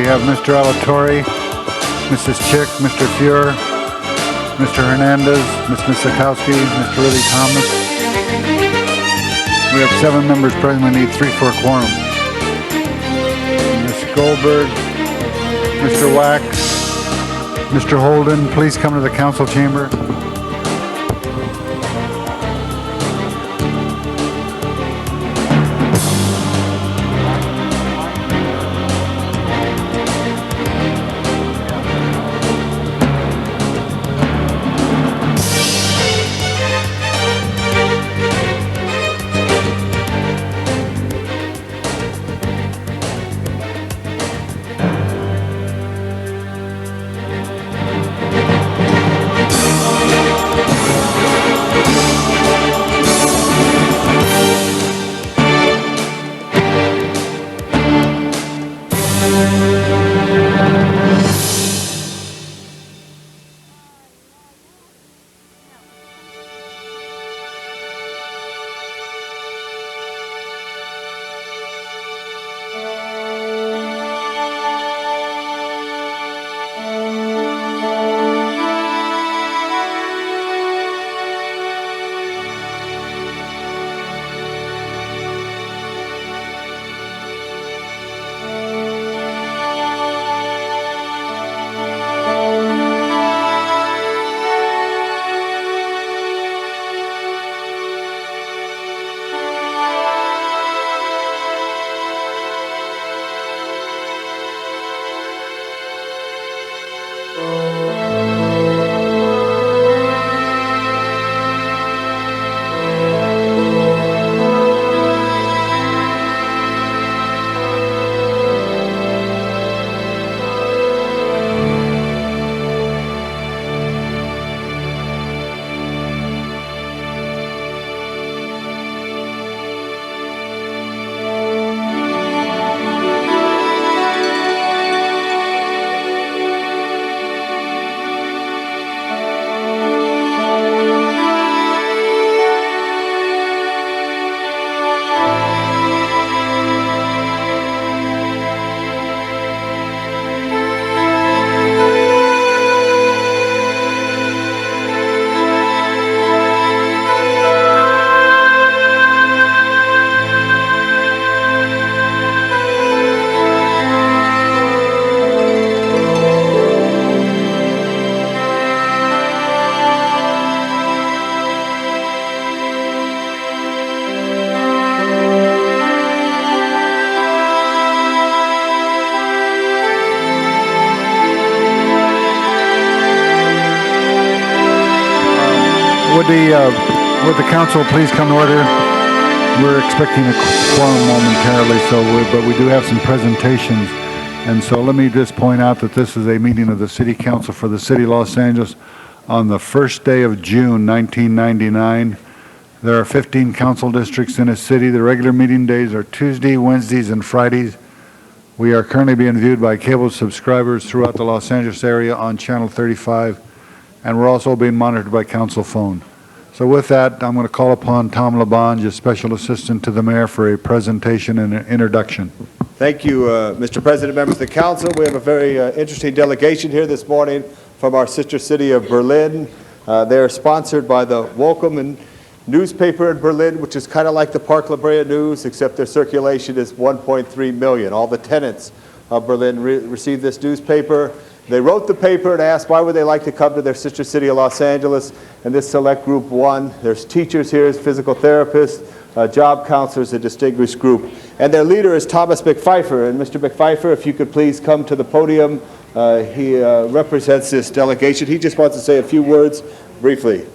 have Mr. Alatorre, Mrs. Chick, Mr. Fuhr, Mr. Hernandez, Ms. Misakowski, Mr. Ridley Thomas. We have 7 members present. We need 3 for a quorum. Ms. Goldberg, Mr. Wax, Mr. Holden, please come to the council chamber. Would the council please come to order? We're expecting a quorum momentarily, but we do have some presentations. And so let me just point out that this is a meeting of the City Council for the City of Los Angeles on the first day of June 1999. There are 15 council districts in a city. The regular meeting days are Tuesday, Wednesdays, and Fridays. We are currently being viewed by cable subscribers throughout the Los Angeles area on Channel 35, and we're also being monitored by council phone. So with that, I'm going to call upon Tom LaBonge, Special Assistant to the Mayor, for a presentation and an introduction. Thank you, Mr. President, members of the council. We have a very interesting delegation here this morning from our sister city of Berlin. They're sponsored by the Welcome newspaper in Berlin, which is kind of like the Park La Brea News, except their circulation is 1.3 million. All the tenants of Berlin receive this newspaper. They wrote the paper and asked why would they like to come to their sister city of Los Angeles, and this select group won. There's teachers here, physical therapists, job counselors, a distinguished group. And their leader is Thomas McPfeiffer. And Mr. McPfeiffer, if you could please come to the podium. He represents this delegation. He just wants to say a few words briefly.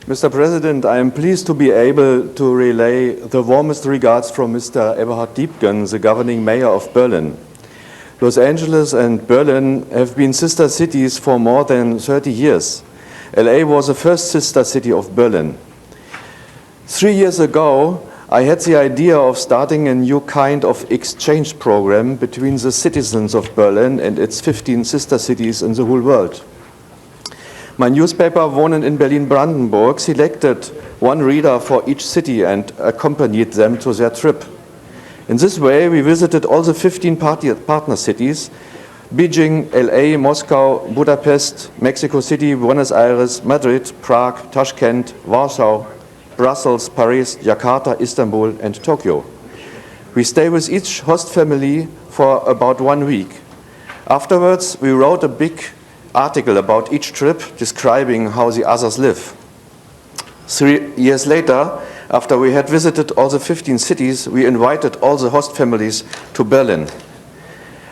Mr. President, I am pleased to be able to relay the warmest regards from Mr. Eberhard Diepgen, the governing mayor of Berlin. Los Angeles and Berlin have been sister cities for more than 30 years. LA was the first sister city of Berlin. 3 years ago, I had the idea of starting a new kind of exchange program between the citizens of Berlin and its 15 sister cities in the whole world. My newspaper, Wohnen in In this way, we visited all the 15 partner cities: Beijing, LA, Moscow, Budapest, Mexico City, Buenos Aires, Madrid, Prague, Tashkent, Warsaw, Brussels, Paris, Jakarta, Istanbul, and Tokyo. We stay with each host family for about 1 week. Afterwards, we wrote a big article about each trip describing how the others live. 3 years later, after we had visited all the 15 cities, we invited all the host families to Berlin.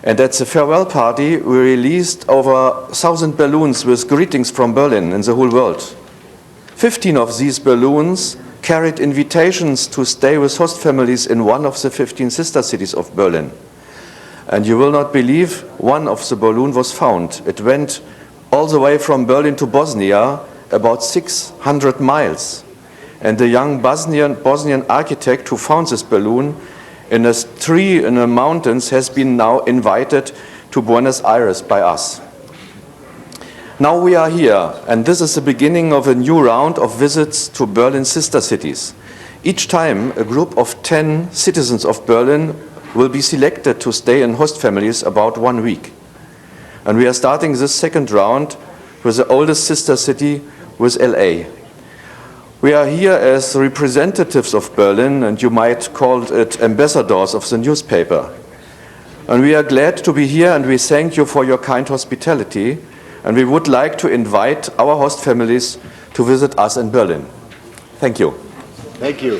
And at the farewell party, we released over 1,000 balloons with greetings from Berlin in the whole world. 15 of these balloons carried invitations to stay with host families in one of the 15 sister cities of Berlin. And you will not believe, one of the balloons was found. It went all the way from Berlin to Bosnia, about 600 miles. And the young Bosnian architect who found this balloon in a tree in the mountains has been now invited to Buenos Aires by us. Now we are here, and this is the beginning of a new round of visits to Berlin's sister cities. Each time, a group of 10 citizens of Berlin will be selected to stay in host families about 1 week. And we are starting this second round with the oldest sister city, with LA. We are here as representatives of Berlin, and you might call it ambassadors of the newspaper. And we are glad to be here, and we thank you for your kind hospitality. And we would like to invite our host families to visit us in Berlin. Thank you. Thank you.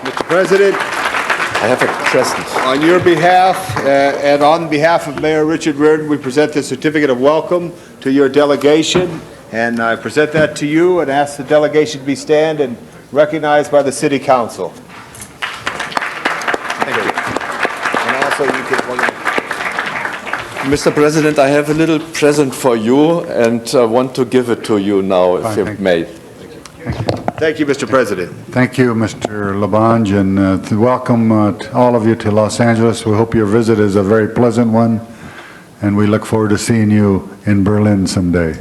Mr. President, I have a question. on your behalf and on behalf of Mayor Richard Reardon, we present the certificate of welcome to your delegation. And I present that to you and ask the delegation to be stand and recognized by the City Council. Thank you. And also you can... Mr. President, I have a little present for you, and I want to give it to you now, if Fine, you thank may. Thank you, Mr. President. Thank you, Mr. Labange, and welcome to all of you to Los Angeles. We hope your visit is a very pleasant one, and we look forward to seeing you in Berlin someday.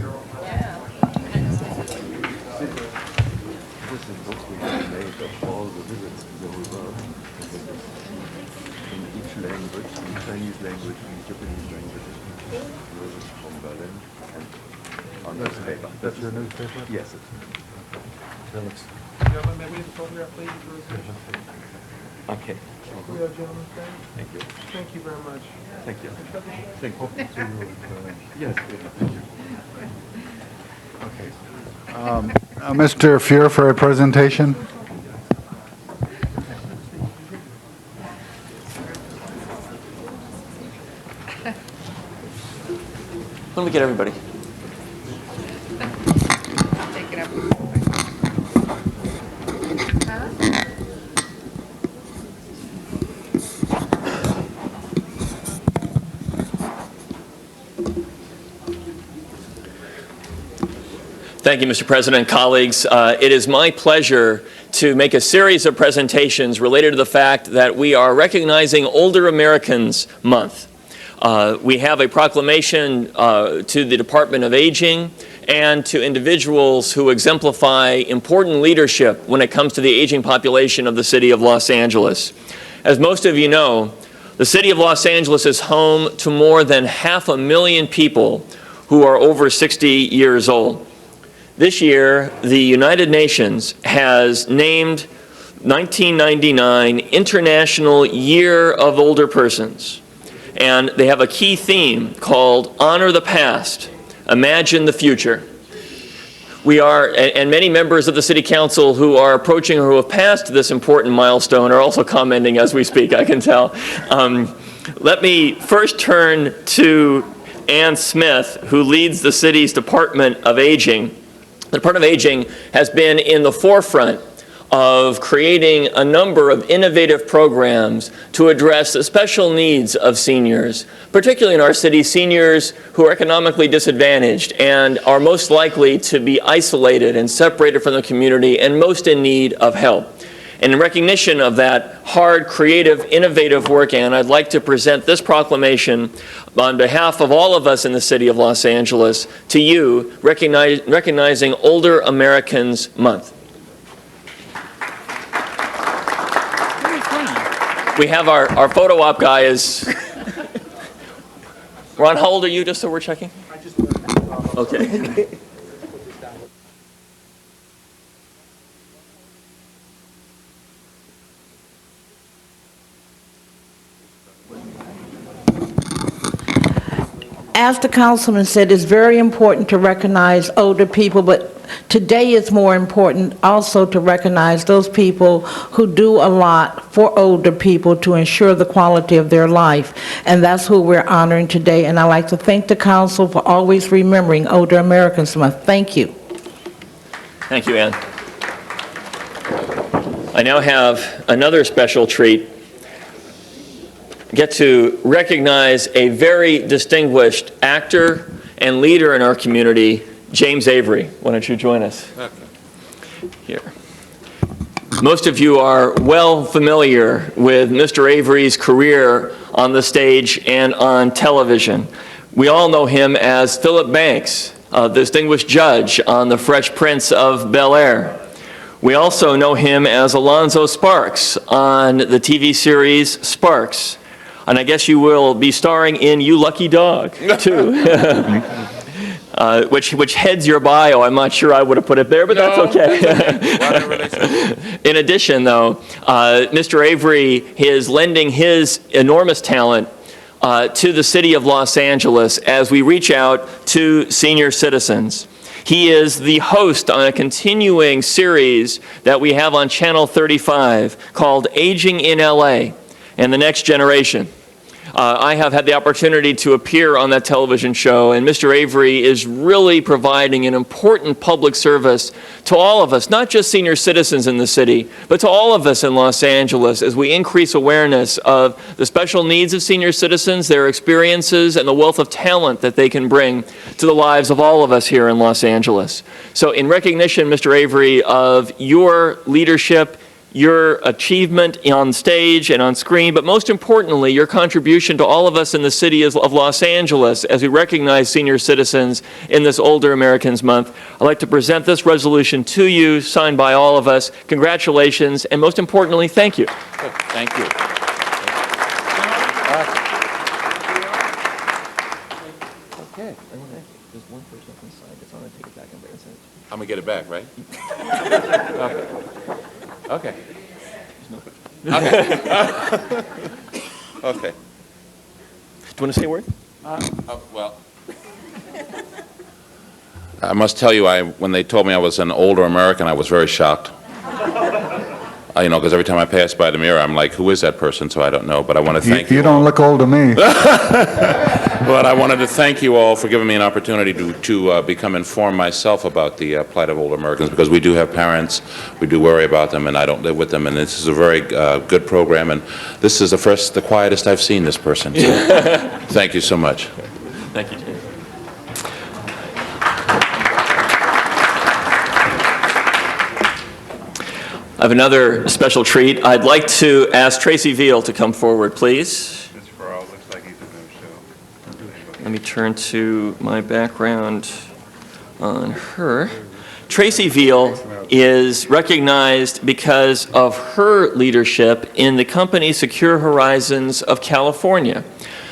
That's your newspaper? Yes. Gentlemen, may we have a photograph, please? Okay. We are gentlemen, Thank you. thank you very much. Thank you. Thank you. Yes. Mr. Fuhr for a presentation? Let me get everybody. Take it up. Thank you, Mr. President, colleagues. It is my pleasure to make a series of presentations related to the fact that we are recognizing Older Americans Month. We have a proclamation to the Department of Aging and to individuals who exemplify important leadership when it comes to the aging population of the city of Los Angeles. As most of you know, the city of Los Angeles is home to more than 500,000 people who are over 60 years old. This year, the United Nations has named 1999 International Year of Older Persons. And they have a key theme called Honor the Past, Imagine the Future. We are, and many members of the City Council who are approaching or who have passed this important milestone are also commenting as we speak, I can tell. Let me first turn to Ann Smith, who leads the city's Department of Aging. The Department of Aging has been in the forefront of creating a number of innovative programs to address the special needs of seniors, particularly in our city, seniors who are economically disadvantaged and are most likely to be isolated and separated from the community and most in need of help. And in recognition of that hard, creative, innovative work, Ann, I'd like to present this proclamation on behalf of all of us in the city of Los Angeles to you, recognizing Older Americans Month. We have our photo op guy is, Ron, how old are you, just so we're checking? Okay. As the councilman said, it's very important to recognize older people, but today is more important also to recognize those people who do a lot for older people to ensure the quality of their life. And that's who we're honoring today. And I'd like to thank the council for always remembering Older Americans Month. Thank you. Thank you, Ann. I now have another special treat. Get to recognize a very distinguished actor and leader in our community, James Avery. Why don't you join us? Here. Most of you are well familiar with Mr. Avery's career on the stage and on television. We all know him as Philip Banks, a distinguished judge on The Fresh Prince of Bel-Air. We also know him as Alonzo Sparks on the TV series Sparks. And I guess you will be starring in You Lucky Dog, too, which heads your bio. I'm not sure I would have put it there, but that's okay. In addition, though, Mr. Avery is lending his enormous talent to the city of Los Angeles as we reach out to senior citizens. He is the host on a continuing series that we have on Channel 35 called Aging in LA and the Next Generation. I have had the opportunity to appear on that television show, and Mr. Avery is really providing an important public service to all of us, not just senior citizens in the city, but to all of us in Los Angeles as we increase awareness of the special needs of senior citizens, their experiences, and the wealth of talent that they can bring to the lives of all of us here in Los Angeles. So in recognition, Mr. Avery, of your leadership, your achievement on stage and on screen, but most importantly, your contribution to all of us in the city of Los Angeles as we recognize senior citizens in this Older Americans Month. I'd like to present this resolution to you, signed by all of us. Congratulations, and most importantly, thank you. Thank you. Okay. There's one person up inside that's going to take it back and bring it. I'm gonna get it back, right? Okay. Okay. Do you want to say a word? Well, I must tell you, when they told me I was an older American, I was very shocked. You know, because every time I pass by the mirror, I'm like, who is that person? So I don't know, but I want to thank you. You don't look old to me. But I wanted to thank you all for giving me an opportunity to become informed myself about the plight of older Americans, because we do have parents, we do worry about them, and I don't live with them, and this is a very good program, and this is the quietest I've seen this person. So thank you so much. Thank you, James. I have another special treat. I'd like to ask Tracy Veal to come forward, please. Let me turn to my background on her. Tracy Veal is recognized because of her leadership in the company Secure Horizons of California.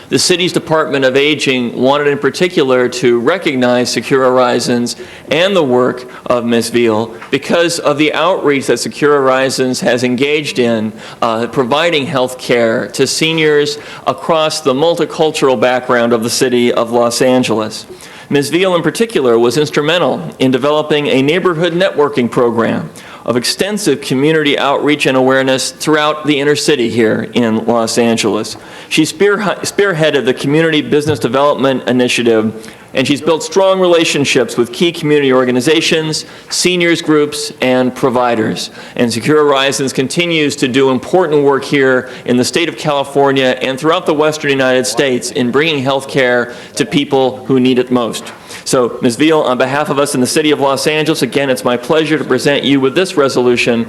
The city's Department of Aging wanted in particular to recognize Secure Horizons and the work of Ms. Veal because of the outreach that Secure Horizons has engaged in providing health care to seniors across the multicultural background of the city of Los Angeles. Ms. Veal in particular was instrumental in developing a neighborhood networking program of extensive community outreach and awareness throughout the inner city here in Los Angeles. She spearheaded the Community Business Development Initiative, and she's built strong relationships with key community organizations, seniors groups, and providers. And Secure Horizons continues to do important work here in the state of California and throughout the western United States in bringing health care to people who need it most. So, Ms. Veal, on behalf of us in the city of Los Angeles, again, it's my pleasure to present you with this resolution,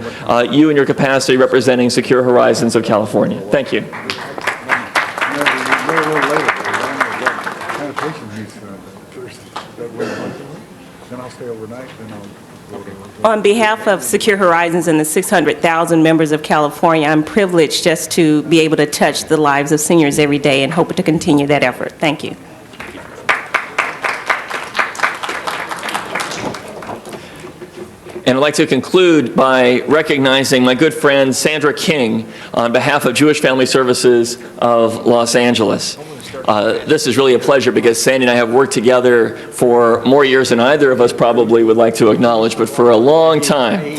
you in your capacity representing Secure Horizons of California. Thank you. Then I'll stay overnight, then I'll On behalf of Secure Horizons and the 600,000 members of California, I'm privileged just to be able to touch the lives of seniors every day and hope to continue that effort. Thank you. And I'd like to conclude by recognizing my good friend Sandra King on behalf of Jewish Family Services of Los Angeles. This is really a pleasure because Sandy and I have worked together for more years than either of us probably would like to acknowledge, but for a long time,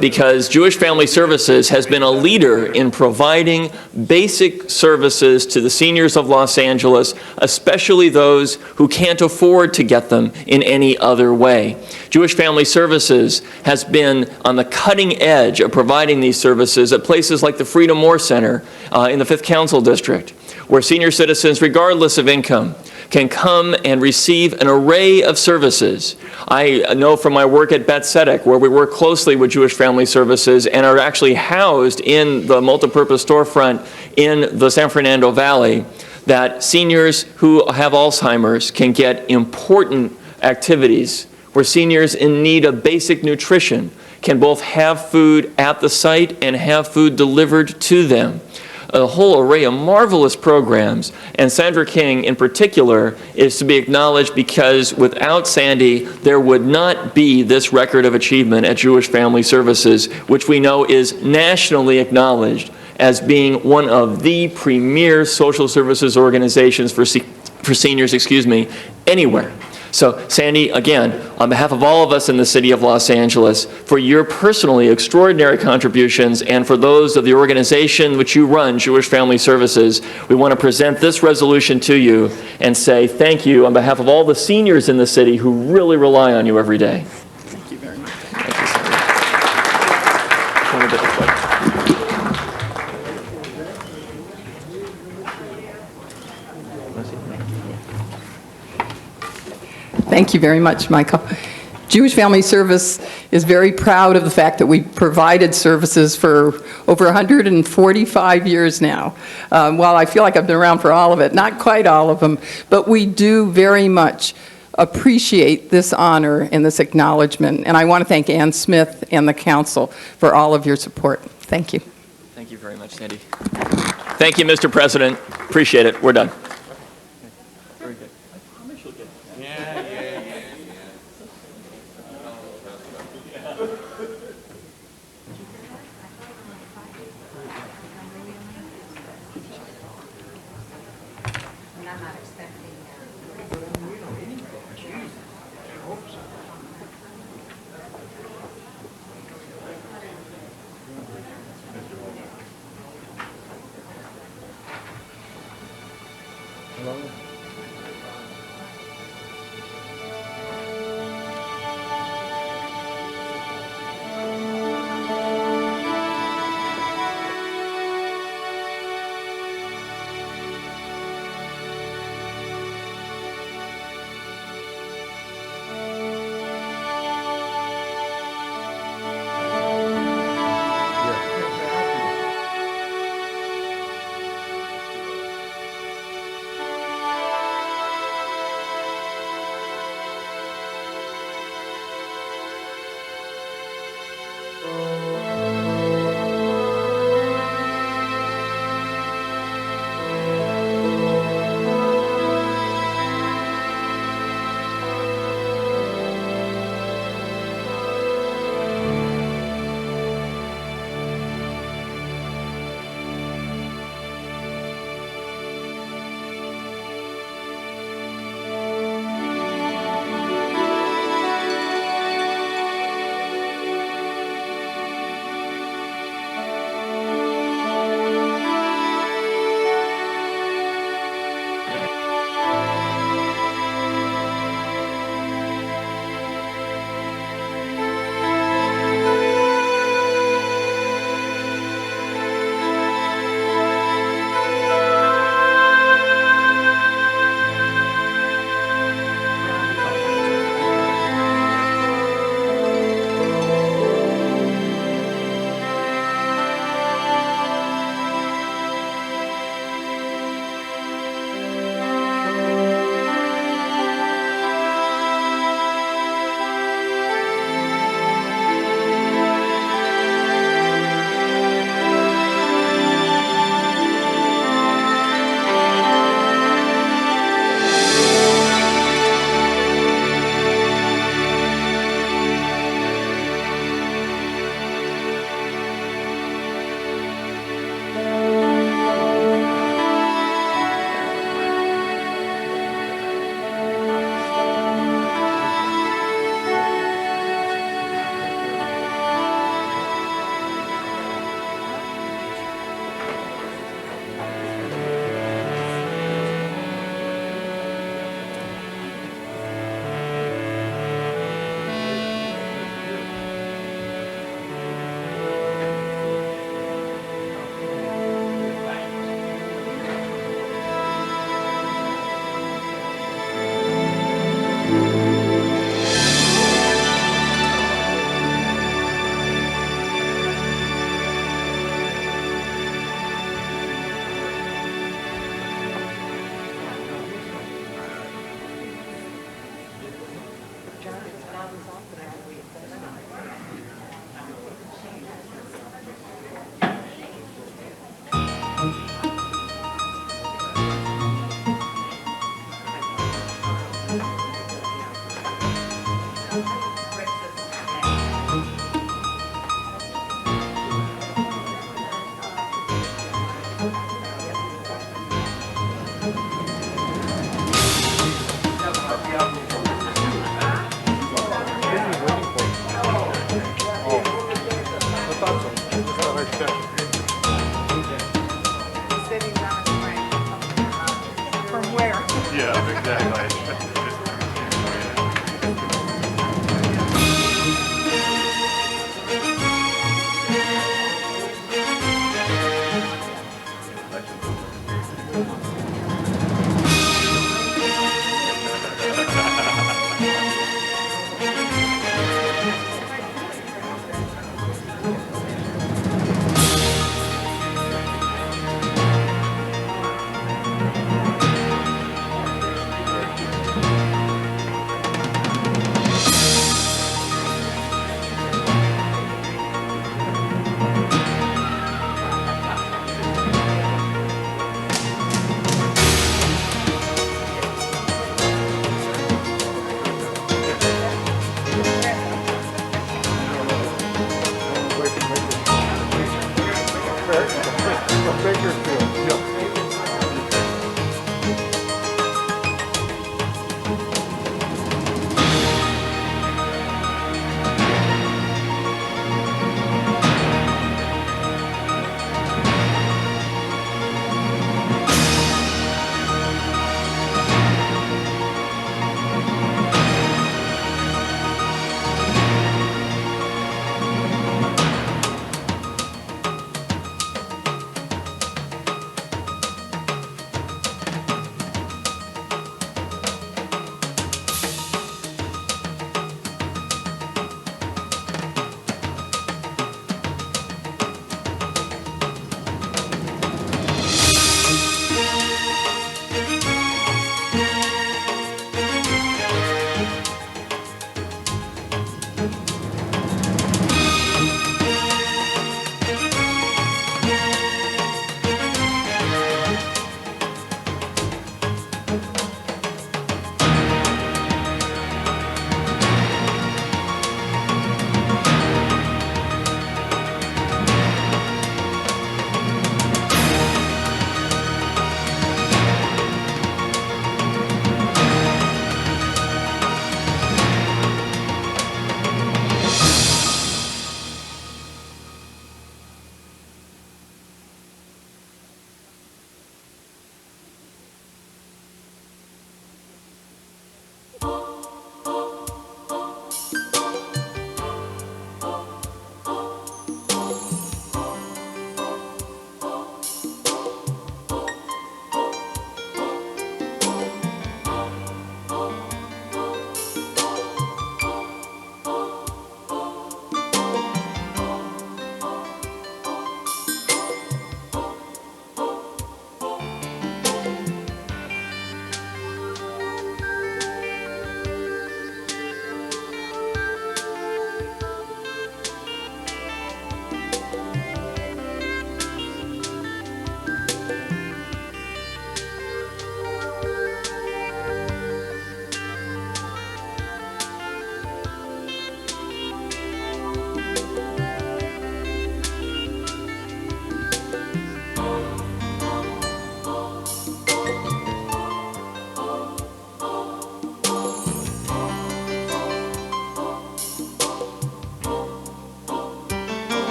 because Jewish Family Services has been a leader in providing basic services to the seniors of Los Angeles, especially those who can't afford to get them in any other way. Jewish Family Services has been on the cutting edge of providing these services at places like the Freedom Moore Center in the 5th Council District, where senior citizens, regardless of income, can come and receive an array of services. I know from my work at Bet Tzedek, where we work closely with Jewish Family Services and are actually housed in the multipurpose storefront in the San Fernando Valley, that seniors who have Alzheimer's can get important activities where seniors in need of basic nutrition can both have food at the site and have food delivered to them. A whole array of marvelous programs, and Sandra King in particular is to be acknowledged because without Sandy, there would not be this record of achievement at Jewish Family Services, which we know is nationally acknowledged as being one of the premier social services organizations for seniors, anywhere. So, Sandy, again, on behalf of all of us in the city of Los Angeles, for your personally extraordinary contributions and for those of the organization which you run, Jewish Family Services, we want to present this resolution to you and say thank you on behalf of all the seniors in the city who really rely on you every day. Thank you very much. Thank you, Sandy. Thank you very much, Michael. Jewish Family Service is very proud of the fact that we provided services for over 145 years now. While I feel like I've been around for all of it, not quite all of them, but we do very much appreciate this honor and this acknowledgement. And I want to thank Ann Smith and the council for all of your support. Thank you. Thank you very much, Sandy. Thank you, Mr. President. Appreciate it. We're done. Very good. I promise you'll get that.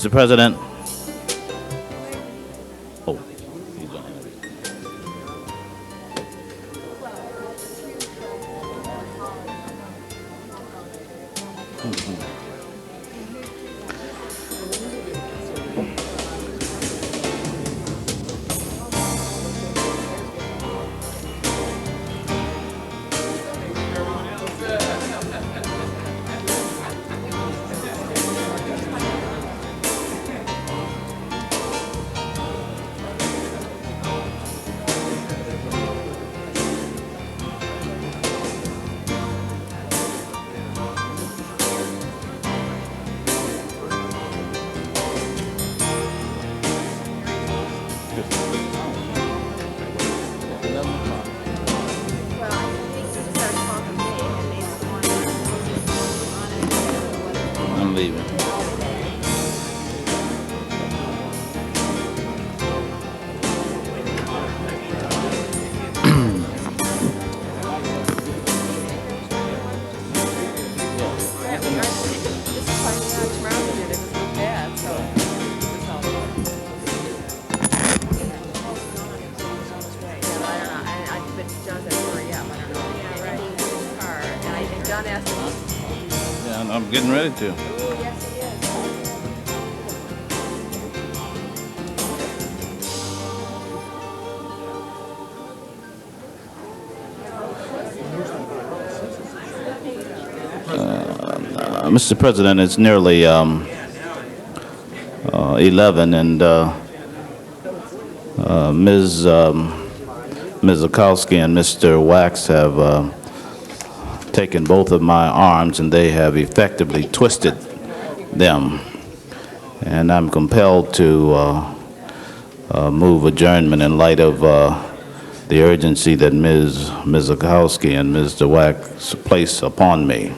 Mr. President. Oh, he's on. I'm getting ready to. Mr. President, it's nearly 11, and Ms. Zakowski and Mr. Wax have taken both of my arms, and they have effectively twisted them. And I'm compelled to move adjournment in light of the urgency that Ms. Zakowski and Mr. Wax place upon me.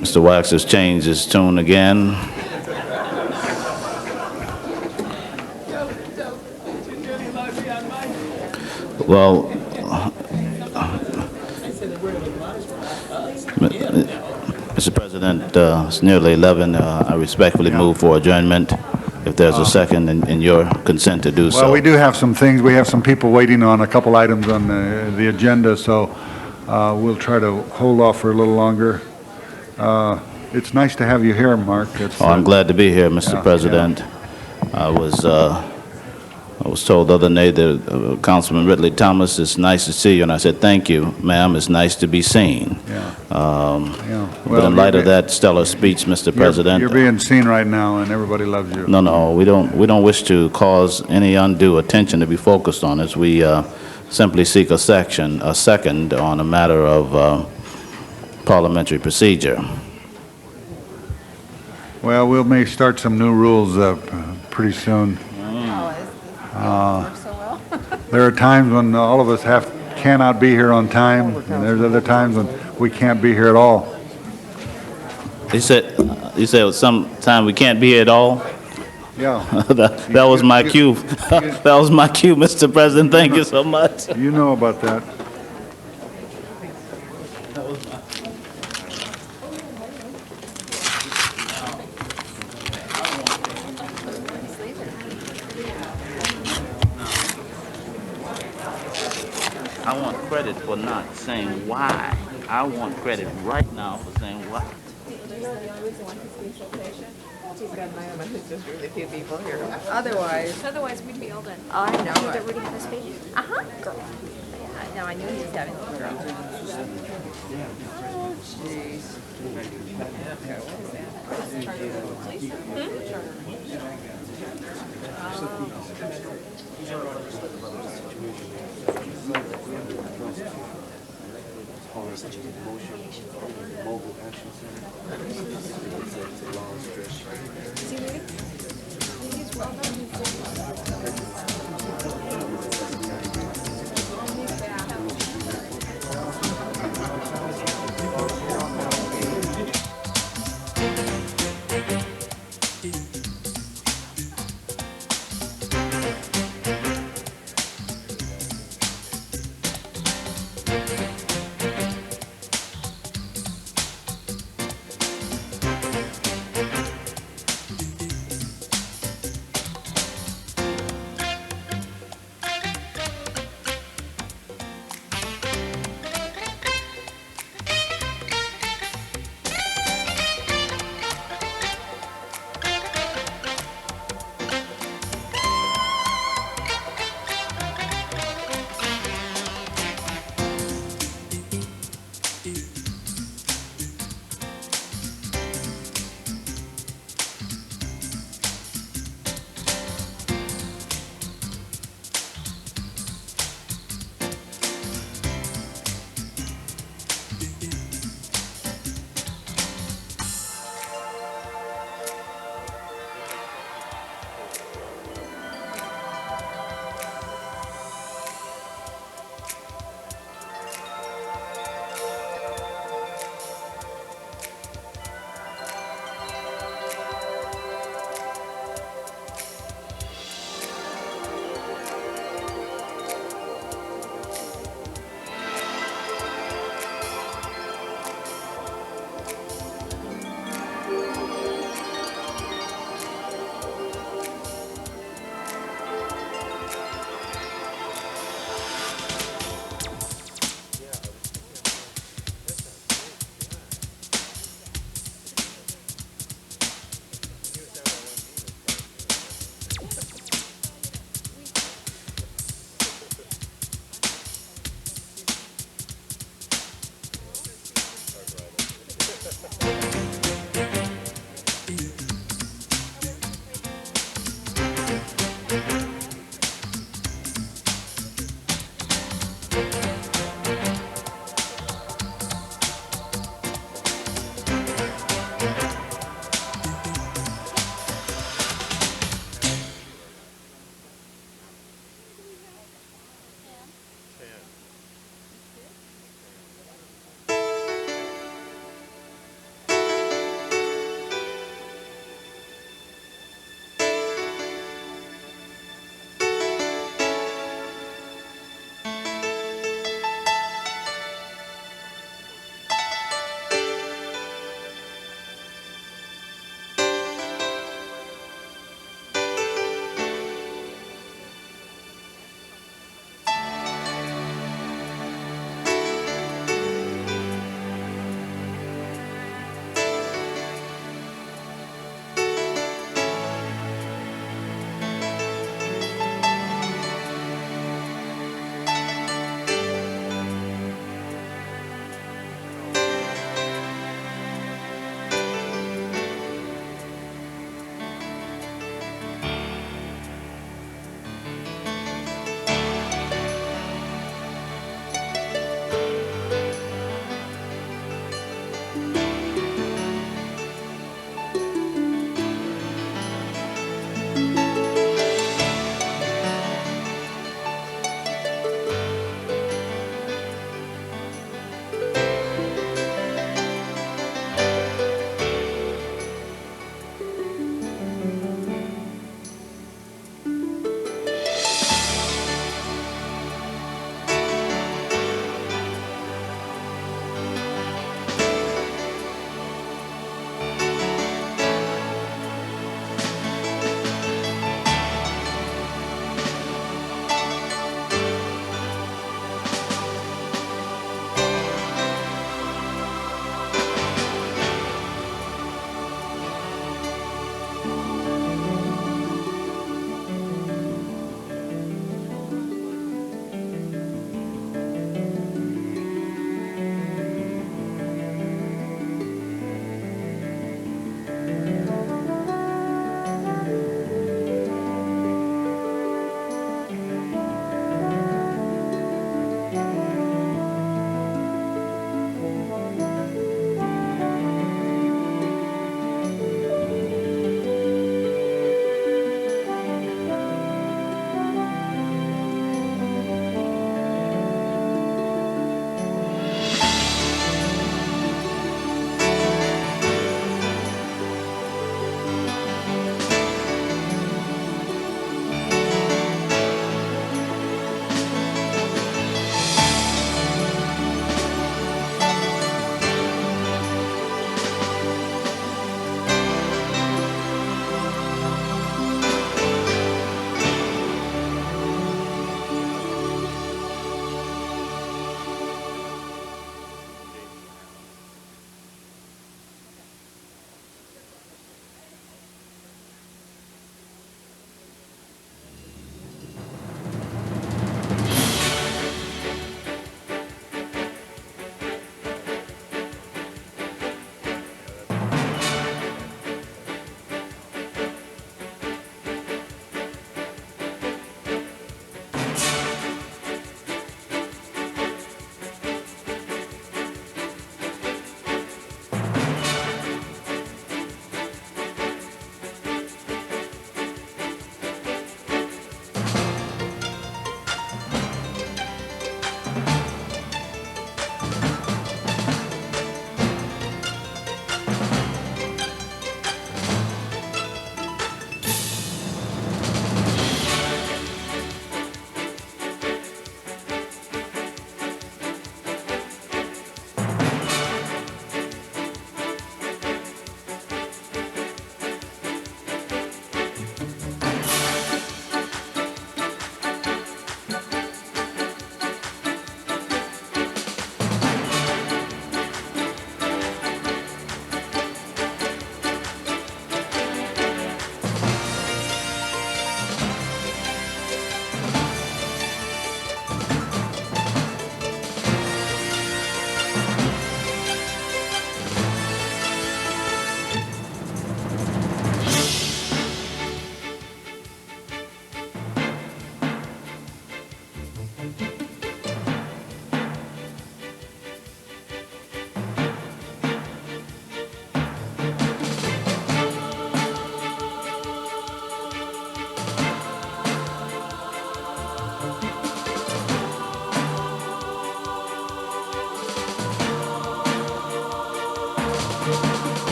Mr. Wax has changed his tune again. Well, Mr. President, it's nearly 11. I respectfully move for adjournment, if there's a second in your consent to do so. Well, we do have some things, we have some people waiting on a couple items on the agenda, so we'll try to hold off for a little longer. It's nice to have you here, Mark. Oh, I'm glad to be here, Mr. yeah, President. I was told the other day that Councilman Ridley Thomas, it's nice to see you, and I said, thank you, ma'am, it's nice to be seen. Yeah. But Well, in light of that stellar speech, Mr. President, You're being seen right now, and everybody loves you. no, we don't wish to cause any undue attention to be focused on us. We simply seek a second on a matter of parliamentary procedure. Well, we may start some new rules pretty soon. There are times when all of us cannot be here on time, and there's other times when we can't be here at all. You said sometime we can't be here at all? Yeah, That was my cue. That was my cue, Mr. President. Thank you so much. you know about that. I want credit for not saying why. I want credit right now for saying why. Otherwise, we'd be all done. I know. They're rooting for speed. Uh-huh. Girl. Yeah, no, I knew he was having a girl. Oh, jeez.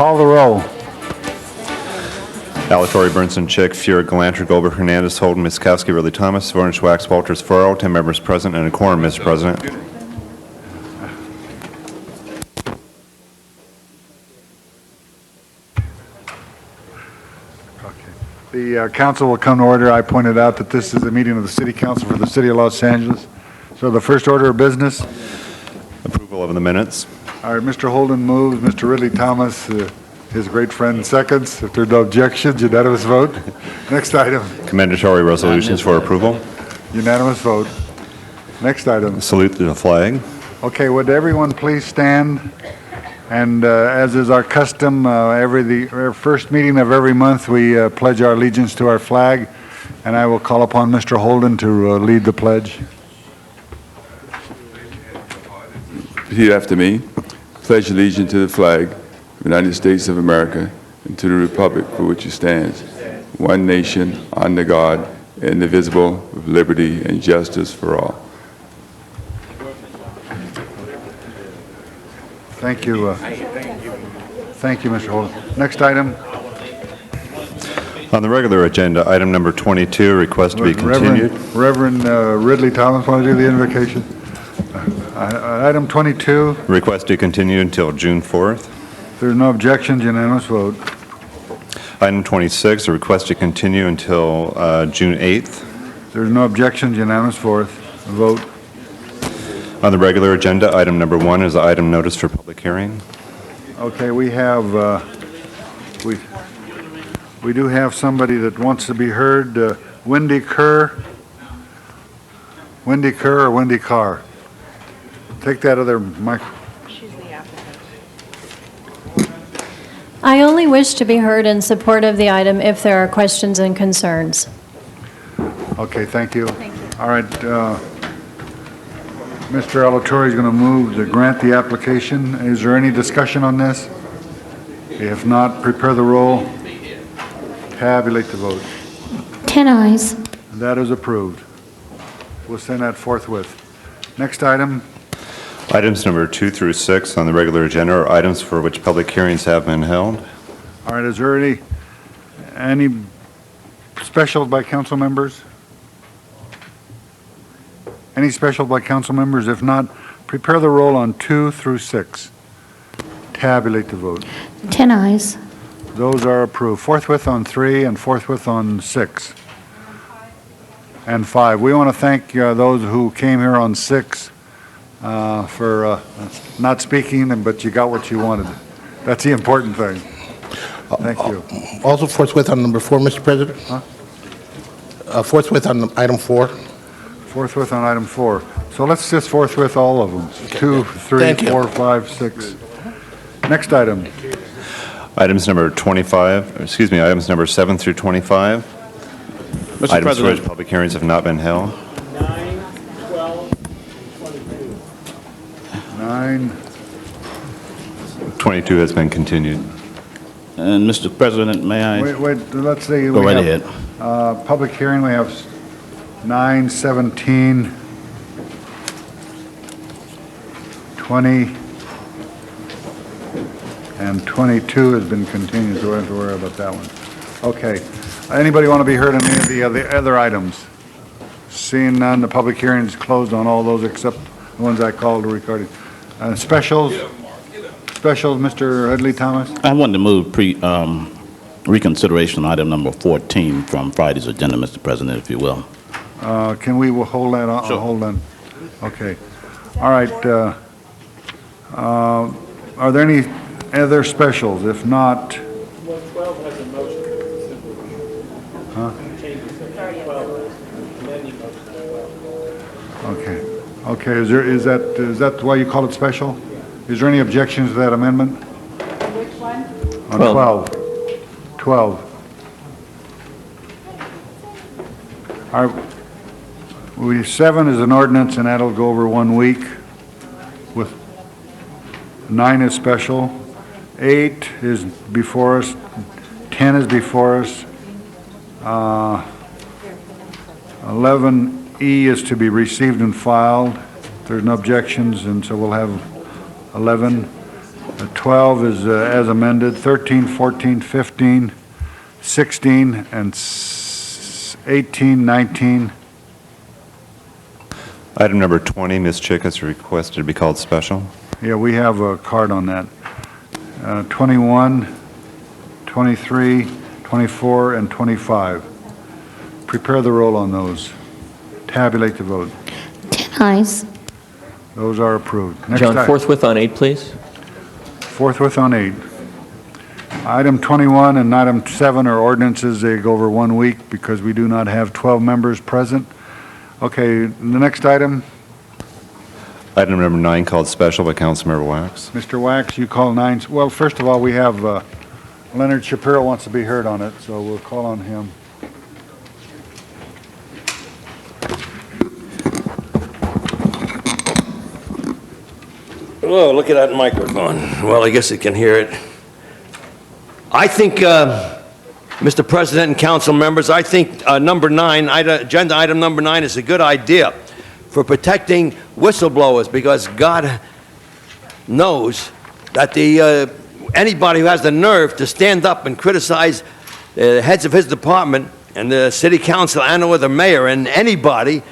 Call the roll. Alatorre, Burnson, Chick, Fuhrer, Galanter, Goldberg, Hernandez, Holden, Miskowski, Ridley Thomas, Vornich, Wax, Walters, Ferraro, 10 members present and a quorum, Mr. President. The council will come to order. I pointed out that this is a meeting of the City Council for the City of Los Angeles. So the first order of business. Approval of the minutes. All right, Mr. Holden moves, Mr. Ridley Thomas, his great friend, seconds. If there are no objections, unanimous vote. Next item, Commendatory resolutions for approval. unanimous vote. Next item. Salute to the flag. Okay, would everyone please stand? And as is our custom, our first meeting of every month, we pledge our allegiance to our flag. And I will call upon Mr. Holden to lead the pledge. Repeat after me. Pledge allegiance to the flag of the United States of America and to the republic for which it stands, one nation, under God, indivisible, with liberty and justice for all. Thank you. Thank you, Mr. Holden. Next item. On the regular agenda, item number 22, request to be continued. Reverend Ridley Thomas, want to do the invocation? Item 22. Request to continue until June 4th. If there's no objections, unanimous vote. Item 26, a request to continue until June 8th. If there's no objections, unanimous vote. On the regular agenda, item number 1 is the item notice for public hearing. Okay, we have, we do have somebody that wants to be heard. Wendy Kerr. Wendy Kerr or Wendy Carr? Take that other mic. I only wish to be heard in support of the item if there are questions and concerns. Okay, thank you. All right, Mr. Alatorre is going to move to grant the application. Is there any discussion on this? If not, prepare the roll. Tabulate the vote. 10 ayes. That is approved. We'll send that forthwith. Next item. Items number 2 through 6 on the regular agenda are items for which public hearings have been held. All right, is there any specials by council members? Any special by council members? If not, prepare the roll on 2 through 6. Tabulate the vote. 10 ayes. Those are approved. Forthwith on 3 and forthwith on 6 and 5. We want to thank those who came here on 6 for not speaking, but you got what you wanted. That's the important thing. Thank you. Also forthwith on number 4, Mr. President. Forthwith on item 4. Forthwith on item 4. So let's just forthwith all of them. 2, 3, 4, 5, 6. Next item. Items number 7 through 25. Mr. Items President. for which public hearings have not been held. 9. 22 has been continued. And Mr. President, may I? Wait, let's see. Go right ahead. Public hearing, we have 9, 17, 20, and 22 has been continued, so we don't have to worry about that one. Okay. Anybody want to be heard on any of the other items? Seeing none, the public hearing is closed on all those except the ones I called recording. Specials, Mr. Ridley Thomas? I wanted to move reconsideration on item number 14 from Friday's agenda, Mr. President, if you will. Can we hold that on? Sure. Hold on. Okay. All right. Are there any other specials? If not, 112 has a motion to consider. huh? Changes to 12, amending motion as well. Okay. Okay. Is that why you call it special? Is there any objections to that amendment? Which one? On 12. 12. All right. 7 is an ordinance, and that'll go over 1 week. With 9 is special. 8 is before us. 10 is before us. 11E is to be received and filed. There's no objections, and so we'll have 11. 12 is as amended, 13, 14, 15, 16, and 18, 19. Item number 20, Ms. Chick has requested to be called special. Yeah, we have a card on that. 21, 23, 24, and 25. Prepare the roll on those. Tabulate the vote. 10 ayes. Those are approved. Next John, item. forthwith on 8, please. Forthwith on 8. Item 21 and item 7 are ordinances. They go over 1 week because we do not have 12 members present. Okay, the next item, Item number 9, called special by Councilmember Wax. Mr. Wax, you call 9. Well, first of all, we have Leonard Shapiro wants to be heard on it, so we'll call on him. Oh, look at that microphone. Well, I guess it can hear it. I think, Mr. President and council members, I think number 9, agenda item number 9 is a good idea for protecting whistleblowers, because God knows that anybody who has the nerve to stand up and criticize the heads of his department and the city council and or the mayor and anybody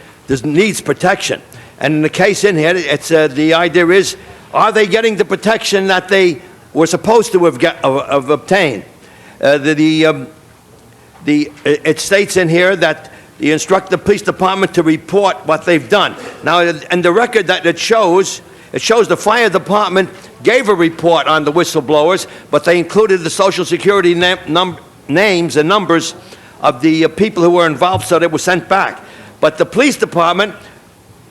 needs protection. And in the case in here, it's the idea is, are they getting the protection that they were supposed to have obtained? It states in here that you instruct the police department to report what they've done. Now, and the record that it shows the fire department gave a report on the whistleblowers, but they included the Social Security names and numbers of the people who were involved, so they were sent back. But the police department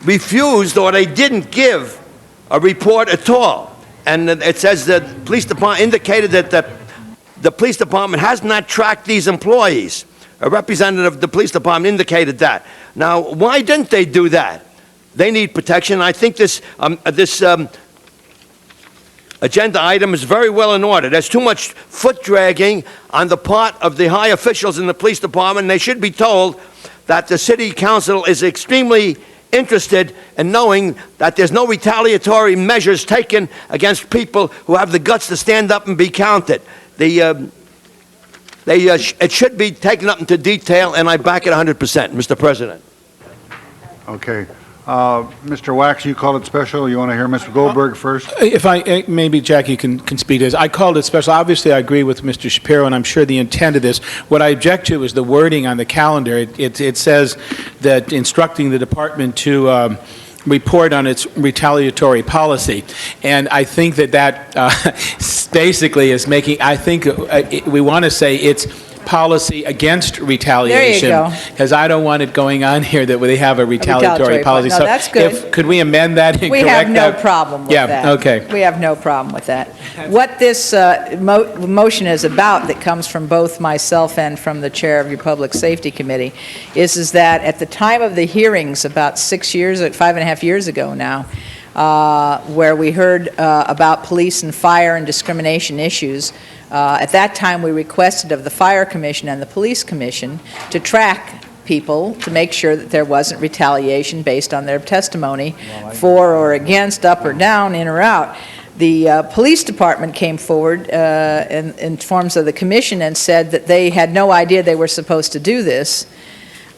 refused, or they didn't give a report at all. And it says that the police department indicated that the police department has not tracked these employees. A representative of the police department indicated that. Now, why didn't they do that? They need protection. I think this agenda item is very well in order. There's too much foot dragging on the part of the high officials in the police department, and they should be told that the city council is extremely interested in knowing that there's no retaliatory measures taken against people who have the guts to stand up and be counted. It should be taken up into detail, and I back it 100%, Mr. President. Okay. Mr. Wax, you called it special. You want to hear Mr. Goldberg first? If maybe Jackie can speak to this. I called it special. Obviously, I agree with Mr. Shapiro, and I'm sure the intent of this. What I object to is the wording on the calendar. It says that instructing the department to report on its retaliatory policy. And I think that basically is making, I think we want to say it's policy against retaliation. There you go. Because I don't want it going on here that they have a retaliatory policy. No, that's good. Could we amend that and We correct have that? no problem with that. Yeah, okay. We have no problem with that. What this motion is about, that comes from both myself and from the chair of your Public Safety Committee, is that at the time of the hearings about 5.5 years ago now, where we heard about police and fire and discrimination issues, at that time we requested of the Fire Commission and the Police Commission to track people to make sure that there wasn't retaliation based on their testimony for or against, up or down, in or out. The police department came forward and informed of the commission and said that they had no idea they were supposed to do this,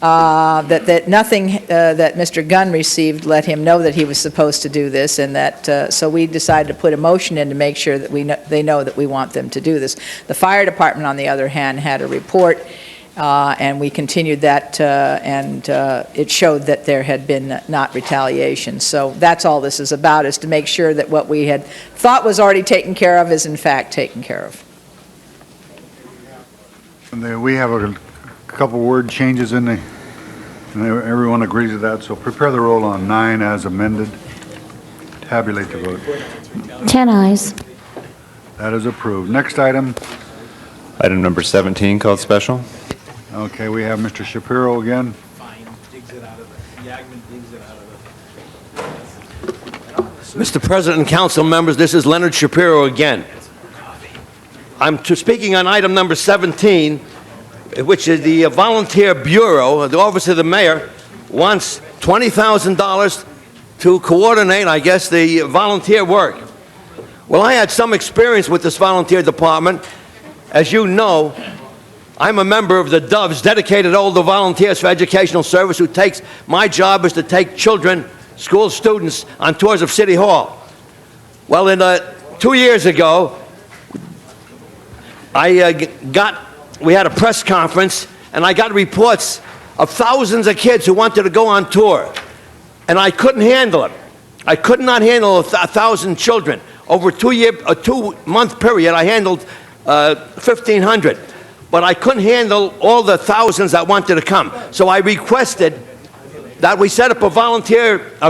that nothing that Mr. Gunn received let him know that he was supposed to do this, and that so we decided to put a motion in to make sure that they know that we want them to do this. The fire department, on the other hand, had a report, and we continued that, and it showed that there had been not retaliation. So that's all this is about, is to make sure that what we had thought was already taken care of is in fact taken care of. And then we have a couple word changes in and everyone agrees with that. So prepare the roll on 9 as amended. Tabulate the vote. 10 ayes. That is approved. Next item. Item number 17, called special. Okay, we have Mr. Shapiro again. Mr. President and council members, this is Leonard Shapiro again. I'm speaking on item number 17, which is the Volunteer Bureau, the Office of the Mayor, wants $20,000 to coordinate, I guess, the volunteer work. Well, I had some experience with this volunteer department. As you know, I'm a member of the Doves, dedicated older volunteers for educational service, who takes, my job is to take children, school students, on tours of City Hall. Well, 2 years ago, we had a press conference, and I got reports of thousands of kids who wanted to go on tour, and I couldn't handle it. I could not handle 1,000 children. Over a 2-month period, I handled 1,500, but I couldn't handle all the thousands that wanted to come. So I requested that we set up a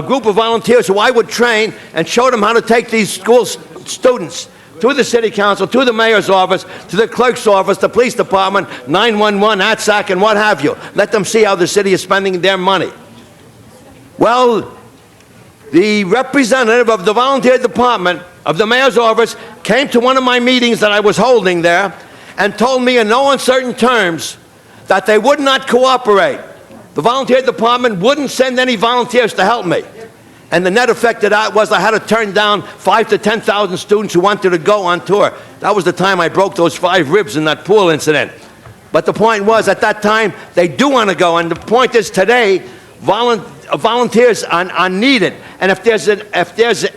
group of volunteers who I would train and show them how to take these school students to the city council, to the mayor's office, to the clerk's office, the police department, 911, ATSAC, and what have you. Let them see how the city is spending their money. Well, the representative of the volunteer department of the mayor's office came to one of my meetings that I was holding there and told me in no uncertain terms that they would not cooperate. The volunteer department wouldn't send any volunteers to help me. And the net effect of that was I had to turn down 5,000 to 10,000 students who wanted to go on tour. That was the time I broke those 5 ribs in that pool incident. But the point was, at that time, they do want to go. And the point is, today, volunteers are needed. And if there's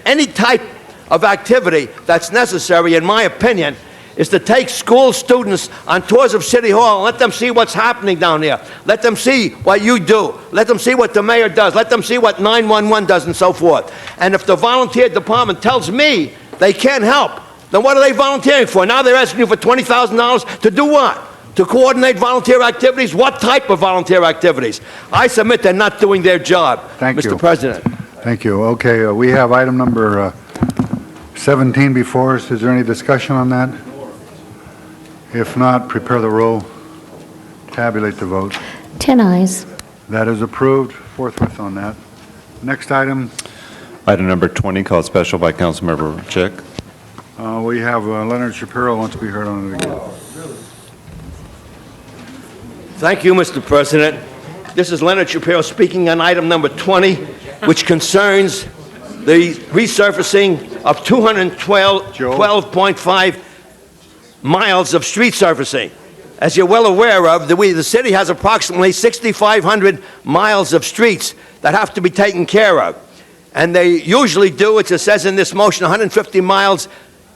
any type of activity that's necessary, in my opinion, is to take school students on tours of City Hall and let them see what's happening down there. Let them see what you do. Let them see what the mayor does. Let them see what 911 does and so forth. And if the volunteer department tells me they can't help, then what are they volunteering for? Now they're asking you for $20,000 to do what? To coordinate volunteer activities? What type of volunteer activities? I submit they're not doing their job, Thank you. Mr. President. Thank you. Okay, we have item number 17 before us. Is there any discussion on that? If not, prepare the roll, tabulate the vote. 10 ayes. That is approved. Forthwith on that. Next item, Item number 20, called special by Councilmember Chick. we have Leonard Shapiro wants to be heard on it again. Thank you, Mr. President. This is Leonard Shapiro speaking on item number 20, which concerns the resurfacing of 12.5 miles of street surfacing. As you're well aware of, the city has approximately 6,500 miles of streets that have to be taken care of. And they usually do, it says in this motion, 150 miles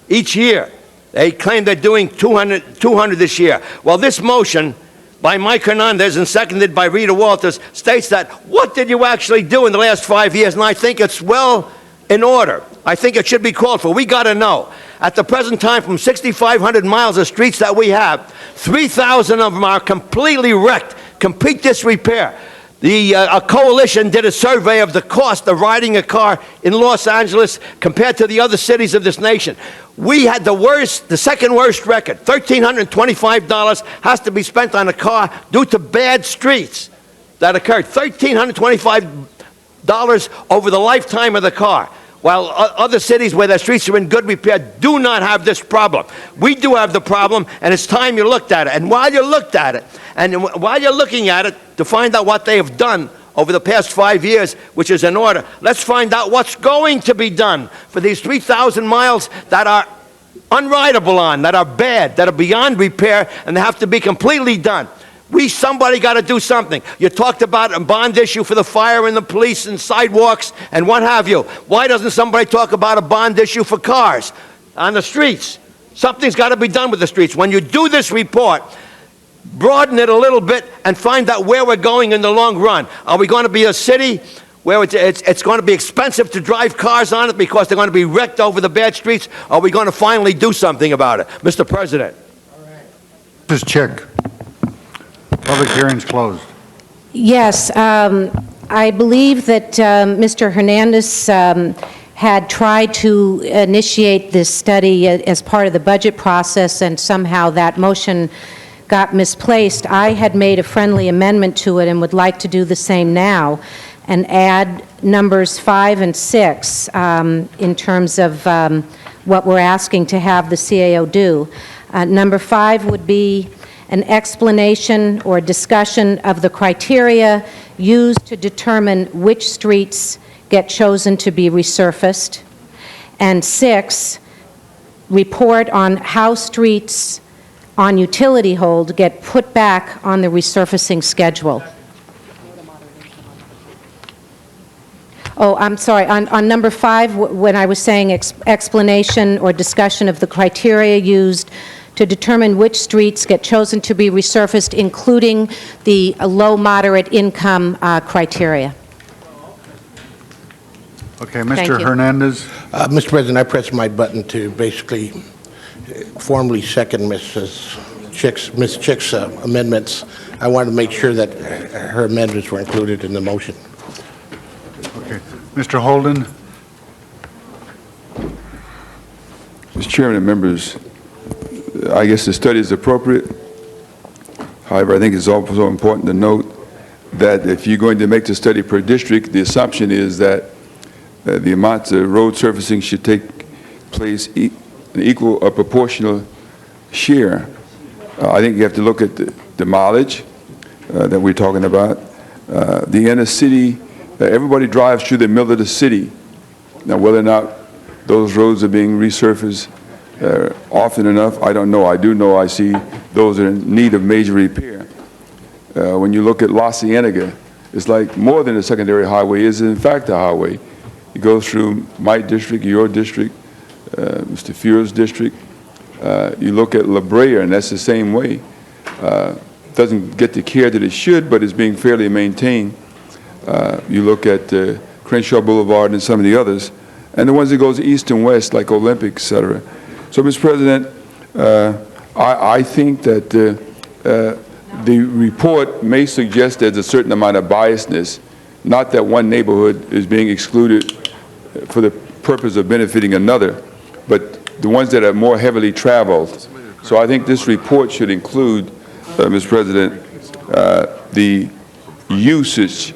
each year. They claim they're doing 200 this year. Well, this motion by Mike Hernandez and seconded by Rita Walters states that what did you actually do in the last 5 years? And I think it's well in order. I think it should be called for. We got to know. At the present time, from 6,500 miles of streets that we have, 3,000 of them are completely wrecked, complete disrepair. A coalition did a survey of the cost of riding a car in Los Angeles compared to the other cities of this nation. We had the second worst record. $1,325 has to be spent on a car due to bad streets that occurred. $1,325 over the lifetime of the car. While other cities where their streets are in good repair do not have this problem. We do have the problem, and it's time you looked at it. And while you looked at it, and while you're looking at it to find out what they have done over the past 5 years, which is in order, let's find out what's going to be done for these 3,000 miles that are unrideable on, that are bad, that are beyond repair, and they have to be completely done. Somebody got to do something. You talked about a bond issue for the fire and the police and sidewalks and what have you. Why doesn't somebody talk about a bond issue for cars on the streets? Something's got to be done with the streets. When you do this report, broaden it a little bit and find out where we're going in the long run. Are we going to be a city where it's going to be expensive to drive cars on it because they're going to be wrecked over the bad streets? Or are we going to finally do something about it? Mr. President. This is Chick. Public hearing's closed. Yes, I believe that Mr. Hernandez had tried to initiate this study as part of the budget process, and somehow that motion got misplaced. I had made a friendly amendment to it and would like to do the same now and add numbers 5 and 6 in terms of what we're asking to have the CAO do. Number 5 would be an explanation or discussion of the criteria used to determine which streets get chosen to be resurfaced. And 6, report on how streets on utility hold get put back on the resurfacing schedule. Oh, I'm sorry, on number 5, when I was saying explanation or discussion of the criteria used to determine which streets get chosen to be resurfaced, including the low, moderate income criteria. Okay, Thank Mr. you. Hernandez. Mr. President, I pressed my button to basically formally second Ms. Chick's amendments. I wanted to make sure that her amendments were included in the motion. Okay. Mr. Holden. Mr. Chairman and members, I guess the study is appropriate. However, I think it's also important to note that if you're going to make the study per district, the assumption is that the amounts of road surfacing should take place an equal or proportional share. I think you have to look at the mileage that we're talking about. The inner city, everybody drives through the middle of the city. Now, whether or not those roads are being resurfaced often enough, I don't know. I do know I see those are in need of major repair. When you look at La Cienega, it's like more than a secondary highway. It's in fact a highway. It goes through my district, your district, Mr. Fuhr's district. You look at La Brea, and that's the same way. Doesn't get the care that it should, but it's being fairly maintained. You look at Crenshaw Boulevard and some of the others, and the ones that goes east and west, like Olympic, et cetera. So, Mr. President, I think that the report may suggest there's a certain amount of biasness, not that one neighborhood is being excluded for the purpose of benefiting another, but the ones that are more heavily traveled. So I think this report should include, Mr. President, the usage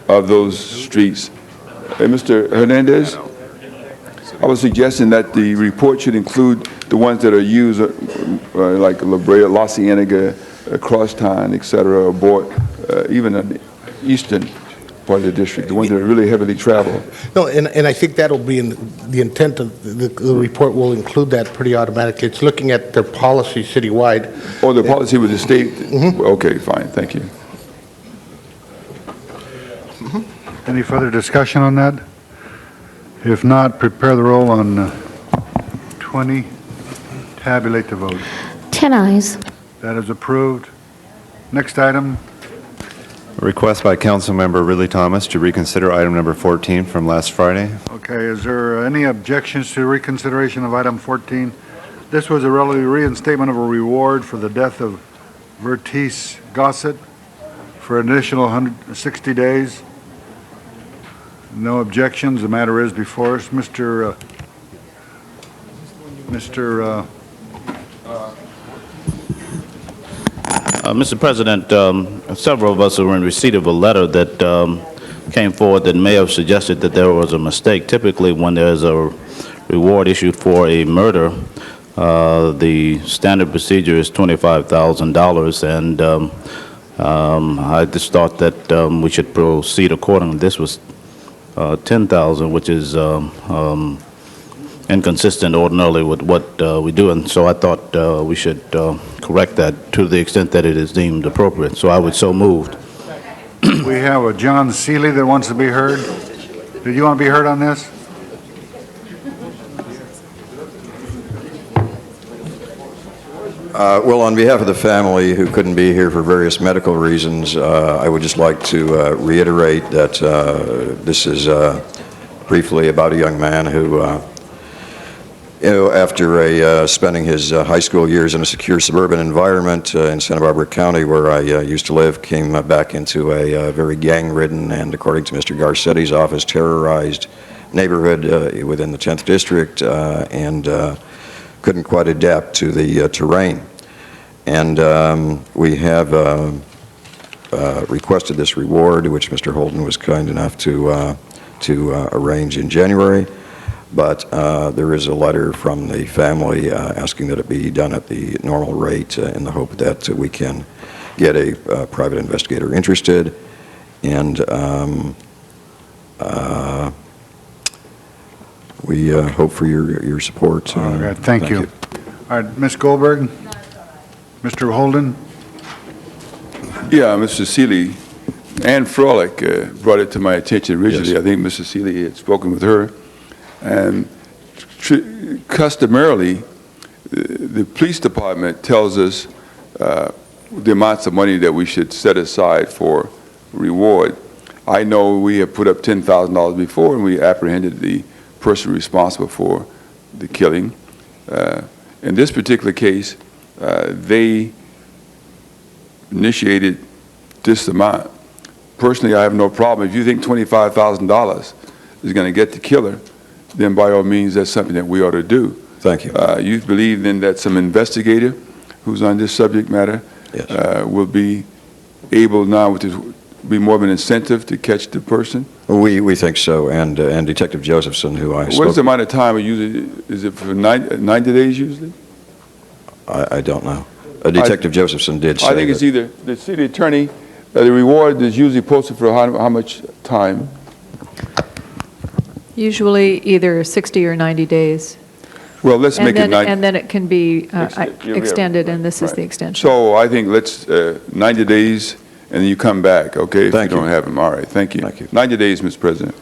of those streets. Mr. Hernandez, I was suggesting that the report should include the ones that are used, like La Brea, La Cienega, Crosstown, et cetera, or even in the eastern part of the district, the ones that are really heavily traveled. No, and I think that'll be in the intent of the report will include that pretty automatically. It's looking at their policy citywide. Oh, the policy with the state? Mm-hmm. Okay, fine, thank you. Any further discussion on that? If not, prepare the roll on 20. Tabulate the vote. 10 ayes. That is approved. Next item. A request by Councilmember Ridley Thomas to reconsider item number 14 from last Friday. Okay, is there any objections to reconsideration of item 14? This was a reinstatement of a reward for the death of Vertice Gossett for an additional 160 days. No objections. The matter is before us. Mr. Mr. President, several of us are in receipt of a letter that came forward that may have suggested that there was a mistake. Typically, when there's a reward issued for a murder, the standard procedure is $25,000, and I just thought that we should proceed accordingly. This was $10,000, which is inconsistent ordinarily with what we do, and so I thought we should correct that to the extent that it is deemed appropriate. So I would so moved. We have a John Seeley that wants to be heard. Did you want to be heard on this? Well, on behalf of the family who couldn't be here for various medical reasons, I would just like to reiterate that this is briefly about a young man who, after spending his high school years in a secure suburban environment in Santa Barbara County, where I used to live, came back into a very gang-ridden and, according to Mr. Garcetti's office, terrorized neighborhood within the 10th District, and couldn't quite adapt to the terrain. And we have requested this reward, which Mr. Holden was kind enough to arrange in January. But there is a letter from the family asking that it be done at the normal rate in the hope that we can get a private investigator interested. And we hope for your support. All right, thank you. All right, Ms. Goldberg? Mr. Holden? Yeah, Mr. Seeley, Ann Frolick brought it to my attention originally. Yes. I think Mr. Seeley had spoken with her. And customarily, the police department tells us the amounts of money that we should set aside for reward. I know we have put up $10,000 before, and we apprehended the person responsible for the killing. In this particular case, they initiated this amount. Personally, I have no problem. If you think $25,000 is going to get the killer, then by all means, that's something that we ought to do. Thank you. You believe then that some investigator who's on this subject matter will be able now to be more of an incentive to catch the person? We think so, and Detective Josephson, who I spoke... What is the amount of time usually? Is it for 90 days usually? I don't know. Detective Josephson did say I think it's that- either the city attorney, the reward is usually posted for how much time? Usually either 60 or 90 days. Well, let's make it 90. And then it can be You're extended, and this is right. the extension. So I think let's, 90 days, and then you come back, okay? If you don't have them, all right, thank you. 90 days, Mr. President.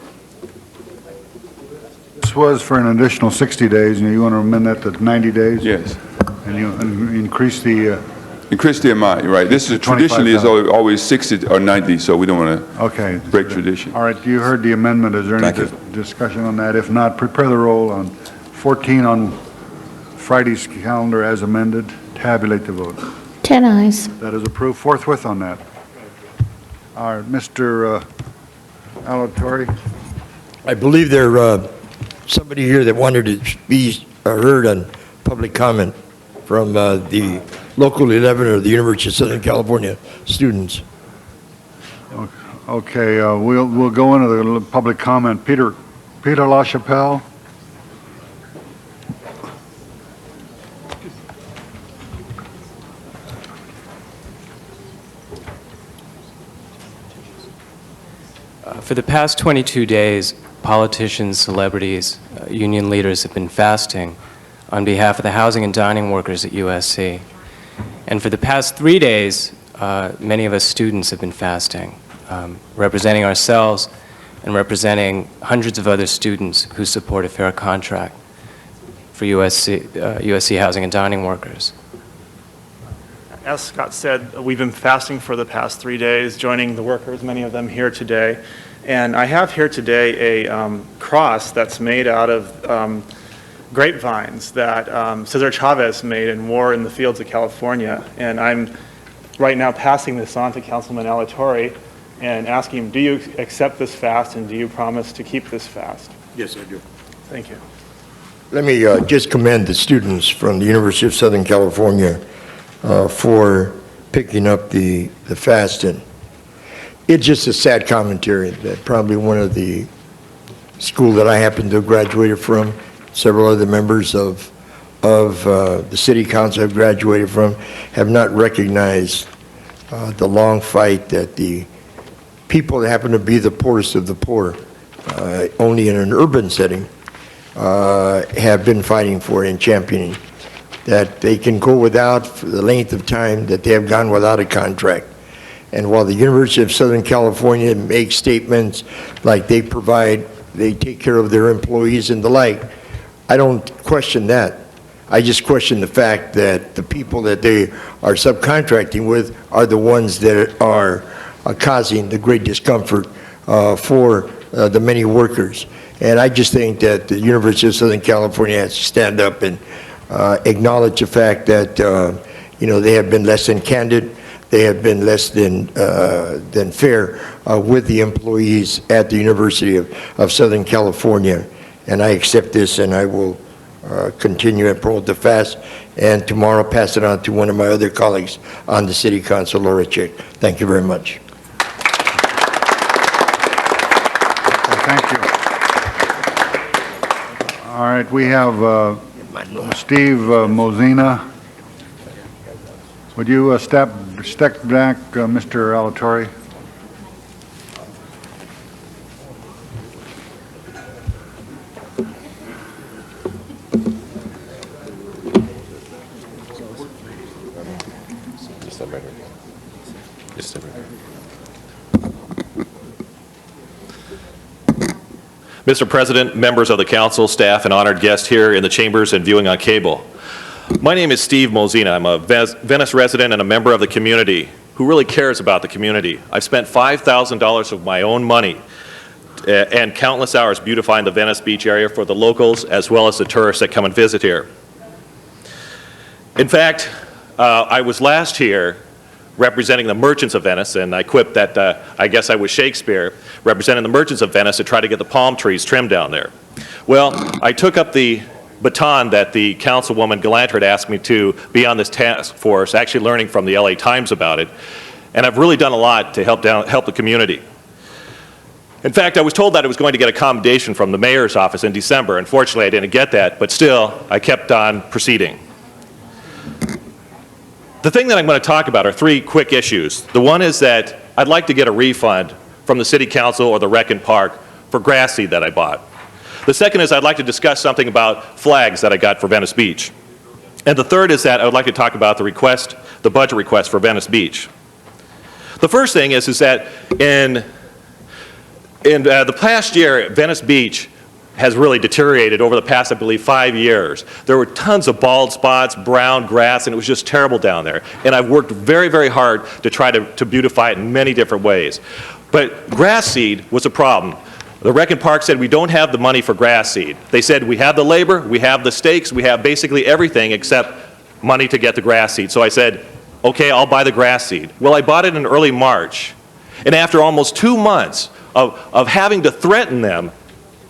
This was for an additional 60 days, and you want to amend that to 90 days? Yes. And you increase the... Increase the amount, you're right. This is traditionally is always 60 or 90, so we don't want to break tradition. All right, you heard the amendment. Is there any discussion on that? If not, prepare the roll on 14 on Friday's calendar as amended. Tabulate the vote. 10 ayes. That is approved forthwith on that. All right, Mr. Alatorre. I believe there's somebody here that wanted to be heard on public comment from the Local 11 or the University of Southern California students. Okay, we'll go into the public comment. Peter LaChapelle. For the past 22 days, politicians, celebrities, union leaders have been fasting on behalf of the housing and dining workers at USC. And for the past 3 days, many of us students have been fasting, representing ourselves and representing hundreds of other students who support a fair contract for USC housing and dining workers. As Scott said, we've been fasting for the past 3 days, joining the workers, many of them here today. And I have here today a cross that's made out of grapevines that Cesar Chavez made and wore in the fields of California. And I'm right now passing this on to Councilman Alatorre and asking him, do you accept this fast and do you promise to keep this fast? Yes, I do. Thank you. Let me just commend the students from the University of Southern California for picking up the fast. And it's just a sad commentary that probably one of the school that I happen to have graduated from, several other members of the city council have graduated from, have not recognized the long fight that the people that happen to be the poorest of the poor, only in an urban setting, have been fighting for and championing. That they can go without for the length of time that they have gone without a contract. And while the University of Southern California makes statements like they take care of their employees and the like, I don't question that. I just question the fact that the people that they are subcontracting with are the ones that are causing the great discomfort for the many workers. And I just think that the University of Southern California has to stand up and acknowledge the fact that they have been less than candid, they have been less than fair with the employees at the University of Southern California. And I accept this, and I will continue and promote the fast, and tomorrow pass it on to one of my other colleagues on the City Council, Laura Chick. Thank you very much. Thank you. All right, we have Steve Mozina. Would you step back, Mr. Alatorre? Just step right here. Just step right here. Mr. President, members of the council, staff, and honored guests here in the chambers and viewing on cable. My name is Steve Mosina. I'm a Venice resident and a member of the community who really cares about the community. I've spent $5,000 of my own money and countless hours beautifying the Venice Beach area for the locals as well as the tourists that come and visit here. In fact, I was last here representing the merchants of Venice, and I quipped that I guess I was Shakespeare, representing the merchants of Venice to try to get the palm trees trimmed down there. Well, I took up the baton that the councilwoman Galanter had asked me to be on this task force, actually learning from the LA Times about it, and I've really done a lot to help the community. In fact, I was told that I was going to get a commendation from the mayor's office in December. Unfortunately, I didn't get that, but still, I kept on proceeding. The thing that I'm going to talk about are three quick issues. The one is that I'd like to get a refund from the city council or the Rec and Park for grass seed that I bought. The second is I'd like to discuss something about flags that I got for Venice Beach. And the third is that I would like to talk about the budget request for Venice Beach. The first thing is that in the past year, Venice Beach has really deteriorated over the past, I believe, 5 years. There were tons of bald spots, brown grass, and it was just terrible down there. And I've worked very, very hard to try to beautify it in many different ways. But grass seed was a problem. The Rec and Park said we don't have the money for grass seed. They said we have the labor, we have the stakes, we have basically everything except money to get the grass seed. So I said, okay, I'll buy the grass seed. Well, I bought it in early March. And after almost 2 months of having to threaten them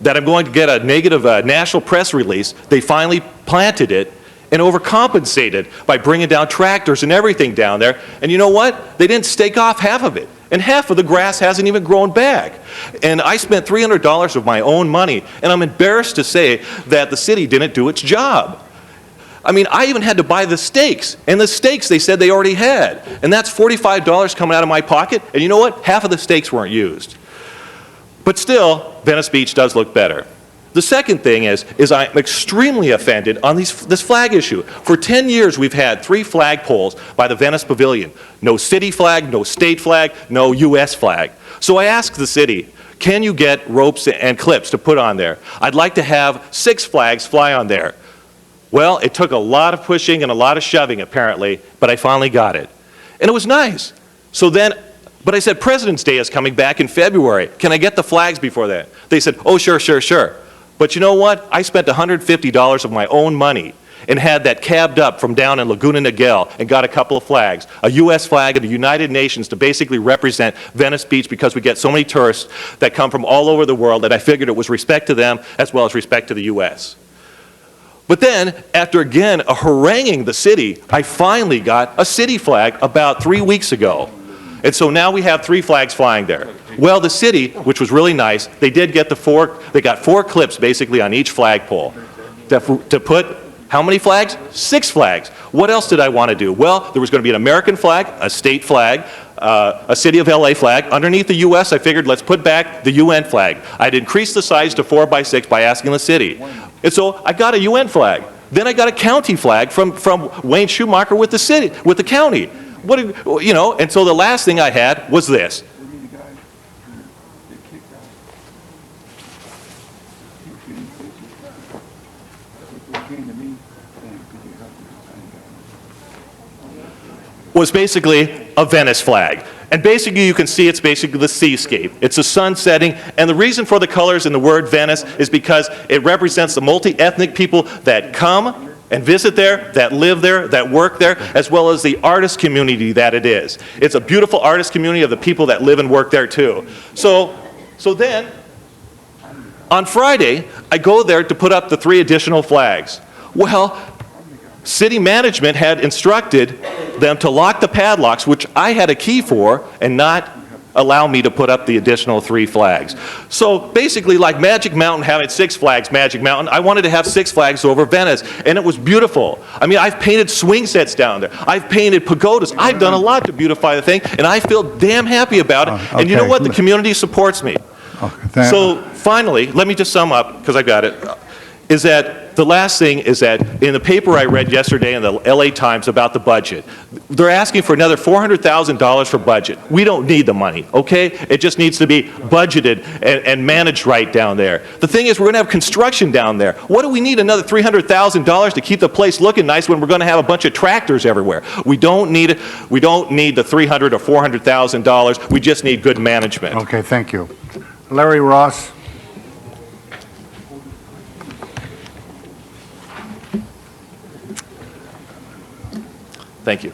that I'm going to get a negative national press release, they finally planted it and overcompensated by bringing down tractors and everything down there. And you know what? They didn't stake off half of it. And half of the grass hasn't even grown back. And I spent $300 of my own money, and I'm embarrassed to say that the city didn't do its job. I mean, I even had to buy the stakes, and the stakes they said they already had. And that's $45 coming out of my pocket, and you know what? Half of the stakes weren't used. But still, Venice Beach does look better. The second thing is I'm extremely offended on this flag issue. For 10 years, we've had 3 flagpoles by the Venice Pavilion. No city flag, no state flag, no U.S. flag. So I asked the city, can you get ropes and clips to put on there? I'd like to have 6 flags fly on there. Well, it took a lot of pushing and a lot of shoving, apparently, but I finally got it. And it was nice. So then, but I said, President's Day is coming back in February. Can I get the flags before that? They said, oh, sure, sure, sure. But you know what? I spent $150 of my own money and had that cabbed up from down in Laguna Niguel and got a couple of flags, a U.S. flag and the United Nations to basically represent Venice Beach because we get so many tourists that come from all over the world that I figured it was respect to them as well as respect to the U.S. But then, after again haranguing the city, I finally got a city flag about 3 weeks ago. And so now we have 3 flags flying there. Well, the city, which was really nice, they did get they got 4 clips basically on each flagpole to put how many flags? 6 flags. What else did I want to do? Well, there was going to be an American flag, a state flag, a City of LA flag. Underneath the U.S., I figured let's put back the UN flag. I'd increased the size to 4 by 6 by asking the city. And so I got a UN flag. Then I got a county flag from Wayne Schumacher with the city, with the county. And so the last thing I had was this. Was basically a Venice flag. And basically you can see it's basically the seascape. It's the sun setting, and the reason for the colors in the word Venice is because it represents the multi-ethnic people that come and visit there, that live there, that work there, as well as the artist community that it is. It's a beautiful artist community of the people that live and work there too. So then, on Friday, I go there to put up the 3 additional flags. Well, city management had instructed them to lock the padlocks, which I had a key for, and not allow me to put up the additional 3 flags. So basically, like Magic Mountain having 6 flags, Magic Mountain, I wanted to have 6 flags over Venice, and it was beautiful. I mean, I've painted swing sets down there. I've painted pagodas. I've done a lot to beautify the thing, and I feel damn happy about it. And you know what? The community supports me. So finally, let me just sum up, because I got it, is that the last thing is that in the paper I read yesterday in the LA Times about the budget, they're asking for another $400,000 for budget. We don't need the money, okay? It just needs to be budgeted and managed right down there. The thing is, we're going to have construction down there. What do we need another $300,000 to keep the place looking nice when we're going to have a bunch of tractors everywhere? We don't need it. We don't need the $300,000 or $400,000. We just need good management. Okay, thank you. Larry Ross. Thank you.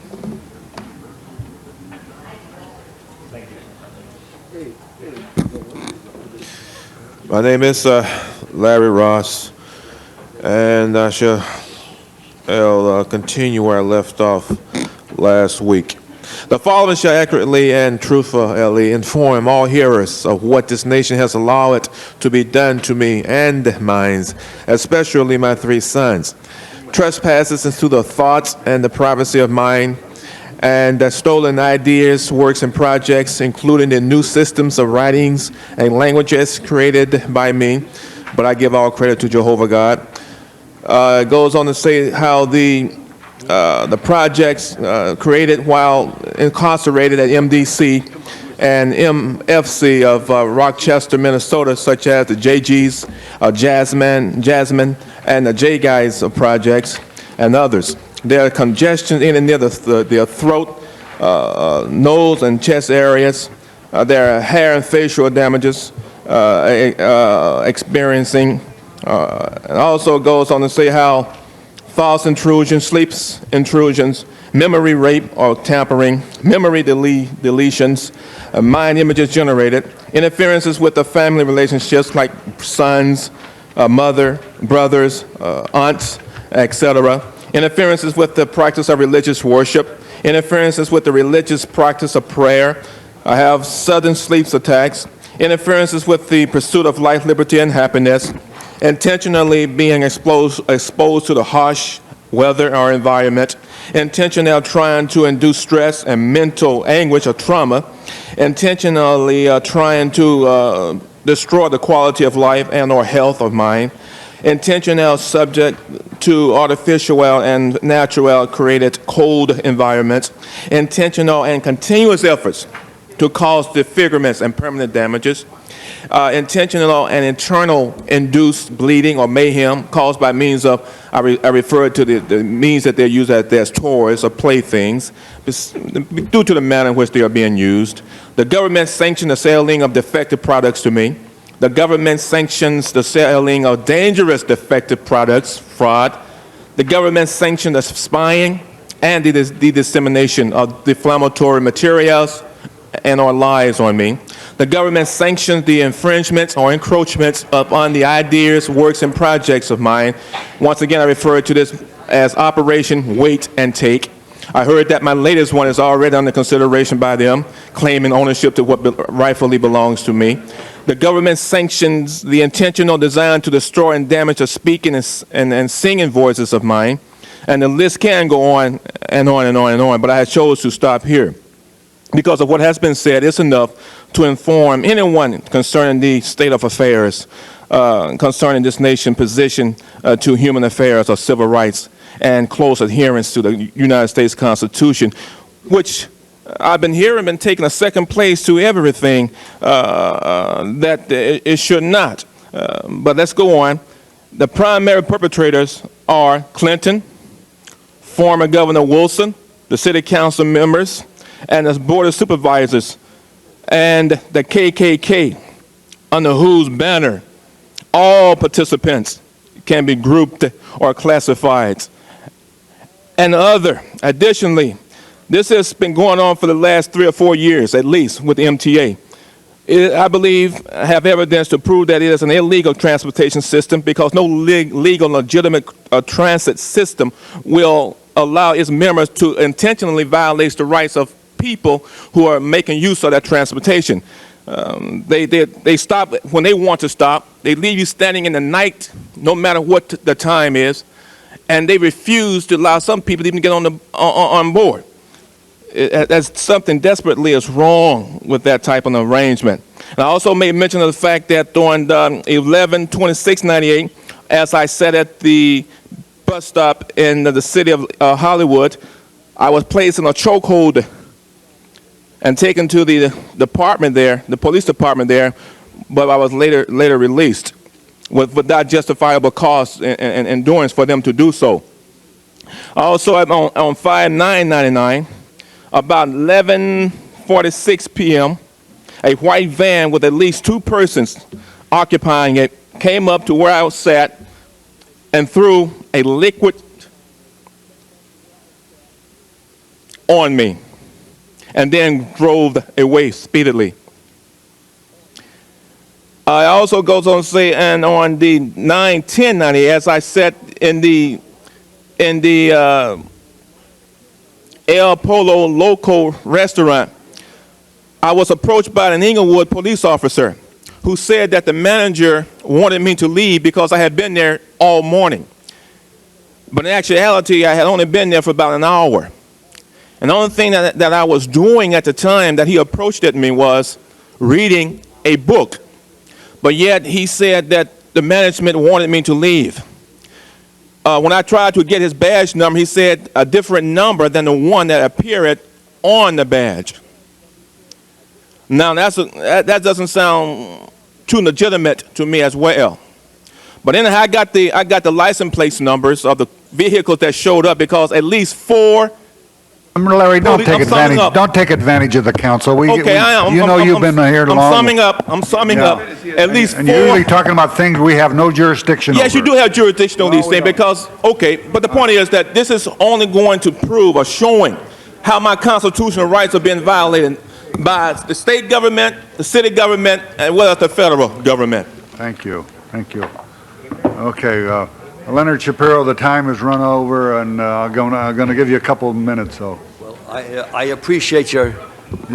My name is Larry Ross, and I shall continue where I left off last week. The following shall accurately and truthfully inform all hearers of what this nation has allowed to be done to me and mine, especially my 3 sons. Trespasses into the thoughts and the privacy of mine, and stolen ideas, works, and projects, including the new systems of writings and languages created by me, but I give all credit to Jehovah God. It goes on to say how the projects created while incarcerated at MDC and MFC of Rochester, Minnesota, such as the JG's, Jasmine, and the J Guys projects, and others. There are congestion in and near the throat, nose, and chest areas. There are hair and facial damages experiencing. It also goes on to say how false intrusions, sleep intrusions, memory rape or tampering, memory deletions, mind images generated, interferences with the family relationships like sons, mother, brothers, aunts, etc., interferences with the practice of religious worship, interferences with the religious practice of prayer. I have sudden sleep attacks, interferences with the pursuit of life, liberty, and happiness, intentionally being exposed to the harsh weather or environment, intentionally trying to induce stress and mental anguish or trauma, intentionally trying to destroy the quality of life and or health of mine, intentional subject to artificial and natural created cold environments, intentional and continuous efforts to cause disfigurements and permanent damages, intentional and internal induced bleeding or mayhem caused by means of, I refer to the means that they're used as toys or playthings, due to the manner in which they are being used. The government sanctioned the selling of defective products to me. The government sanctions the selling of dangerous defective products, fraud. The government sanctioned the spying and the dissemination of defamatory materials and or lies on me. The government sanctions the infringements or encroachments upon the ideas, works, and projects of mine. Once again, I refer to this as Operation Wait and Take. I heard that my latest one is already under consideration by them, claiming ownership to what rightfully belongs to me. The government sanctions the intentional design to destroy and damage the speaking and singing voices of mine. And the list can go on and on and on and on, but I chose to stop here. Because of what has been said, it's enough to inform anyone concerning the state of affairs, concerning this nation's position to human affairs or civil rights and close adherence to the United States Constitution, which I've been hearing been taking a second place to everything that it should not. But let's go on. The primary perpetrators are Clinton, former Governor Wilson, the city council members, and the board of supervisors, and the KKK, under whose banner all participants can be grouped or classified, and other. Additionally, this has been going on for the last 3 or 4 years, at least, with the MTA. I believe, I have evidence to prove that it is an illegal transportation system because no legal, legitimate transit system will allow its members to intentionally violate the rights of people who are making use of that transportation. They stop when they want to stop. They leave you standing in the night, no matter what the time is, and they refuse to allow some people to even get on board. That's something desperately is wrong with that type of arrangement. And I also made mention of the fact that on 11/26/98, as I sat at the bus stop in the city of Hollywood, I was placed in a chokehold and taken to the department there, the police department there, but I was later released without justifiable cause and endurance for them to do so. Also, on 5/9/99, about 11:46 p.m., a white van with at least 2 persons occupying it came up to where I was sat and threw a liquid on me, and then drove away speedily. It also goes on to say, and on the 9/10/90, as I sat in the El Polo Loco restaurant, I was approached by an Inglewood police officer who said that the manager wanted me to leave because I had been there all morning. But in actuality, I had only been there for about an hour. And the only thing that I was doing at the time that he approached at me was reading a book. But yet he said that the management wanted me to leave. When I tried to get his badge number, he said a different number than the one that appeared on the badge. Now, that doesn't sound too legitimate to me as well. But then I got the license plate numbers of the vehicles that showed up, because at least 4. Larry, don't take advantage. Don't take advantage of the council. Okay, I am. You've been here long. I'm summing up. At least 4. And you're usually talking about things we have no jurisdiction over. Yes, you do have jurisdiction on these things because, okay, but the point is that this is only going to prove or showing how my constitutional rights are being violated by the state government, the city government, and well as the federal government. Thank you. Thank you. Okay, Leonard Shapiro, the time has run over, and I'm going to give you a couple of minutes. So. Well, I appreciate your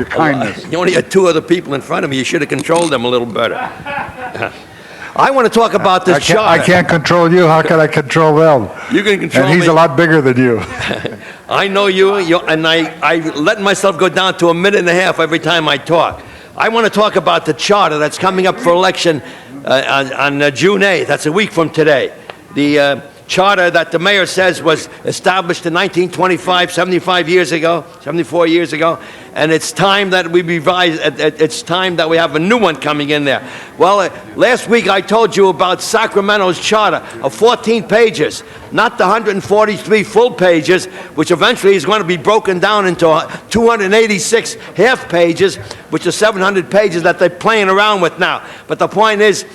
kindness. You only had 2 other people in front of me. You should have controlled them a little better. I want to talk about this charter. I can't control you. How can I control them? You can control me. And he's a lot bigger than you. I know you, and I let myself go down to a minute and a half every time I talk. I want to talk about the charter that's coming up for election on June 8th. That's a week from today. The charter that the mayor says was established in 1925, 74 years ago, and it's time that we revise, it's time that we have a new one coming in there. Well, last week I told you about Sacramento's charter of 14 pages, not the 143 full pages, which eventually is going to be broken down into 286 half pages, which are 700 pages that they're playing around with now. But the point is,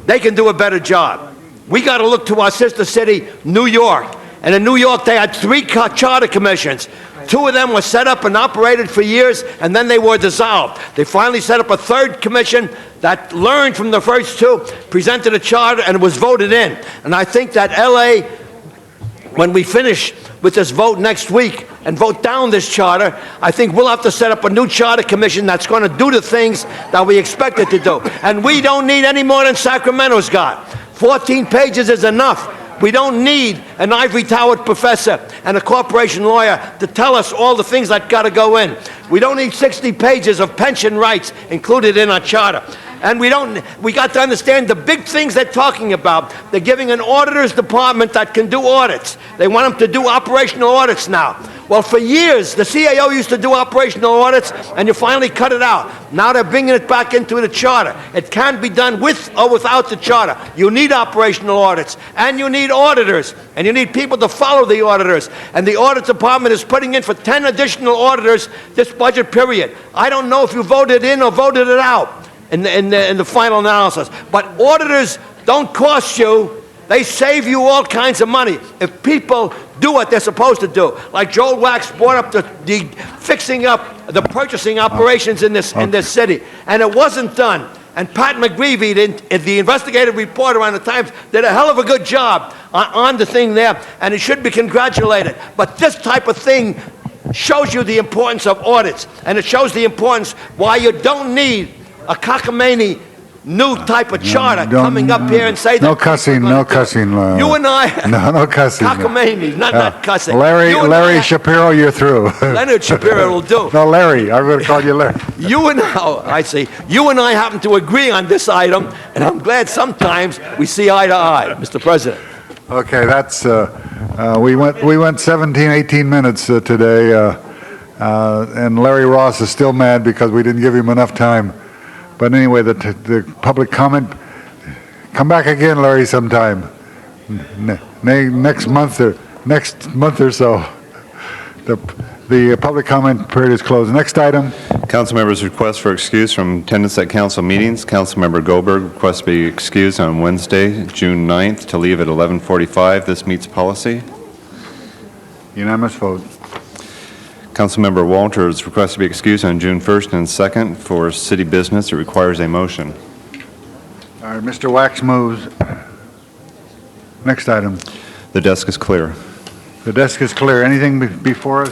they can do a better job. We got to look to our sister city, New York. And in New York, they had 3 charter commissions. 2 of them were set up and operated for years, and then they were dissolved. They finally set up a 3rd commission that learned from the first 2, presented a charter, and it was voted in. And I think that LA, when we finish with this vote next week and vote down this charter, I think we'll have to set up a new charter commission that's going to do the things that we expect it to do. And we don't need any more than Sacramento's got. 14 pages is enough. We don't need an ivory-towered professor and a corporation lawyer to tell us all the things that got to go in. We don't need 60 pages of pension rights included in our charter. And we got to understand the big things they're talking about. They're giving an auditor's department that can do audits. They want them to do operational audits now. Well, for years, the CAO used to do operational audits, and you finally cut it out. Now they're bringing it back into the charter. It can be done with or without the charter. You need operational audits, and you need auditors, and you need people to follow the auditors. And the audit department is putting in for 10 additional auditors this budget period. I don't know if you voted in or voted it out in the final analysis. But auditors don't cost you. They save you all kinds of money if people do what they're supposed to do. Like Joel Wax brought up the fixing up the purchasing operations in this city, and it wasn't done. And Pat McGreevy, the investigative reporter on the Times, did a hell of a good job on the thing there, and he should be congratulated. But this type of thing shows you the importance of audits, and it shows the importance why you don't need a cockamamie new type of charter coming up here and say that. No cussing, no cussing. You and I. No cussing. Cockamamie, not cussing. Larry You and I- Larry Shapiro, you're through. Leonard Shapiro will do. No, Larry. I'm going to call you Larry. You and I see. You and I happen to agree on this item, and I'm glad sometimes we see eye to eye, Mr. President. Okay, that's, we went 17, 18 minutes today, and Larry Ross is still mad because we didn't give him enough time. But anyway, the public comment, come back again, Larry, sometime. Next month or so. The public comment period is closed. Next item. Council members' request for excuse from attendance at council meetings. Councilmember Goldberg requests to be excused on Wednesday, June 9th, to leave at 11:45. This meets policy. Unanimous vote. Councilmember Walters requests to be excused on June 1st and 2nd for city business. It requires a motion. All right, Mr. Wax moves. Next item. The desk is clear. The desk is clear. Anything before us?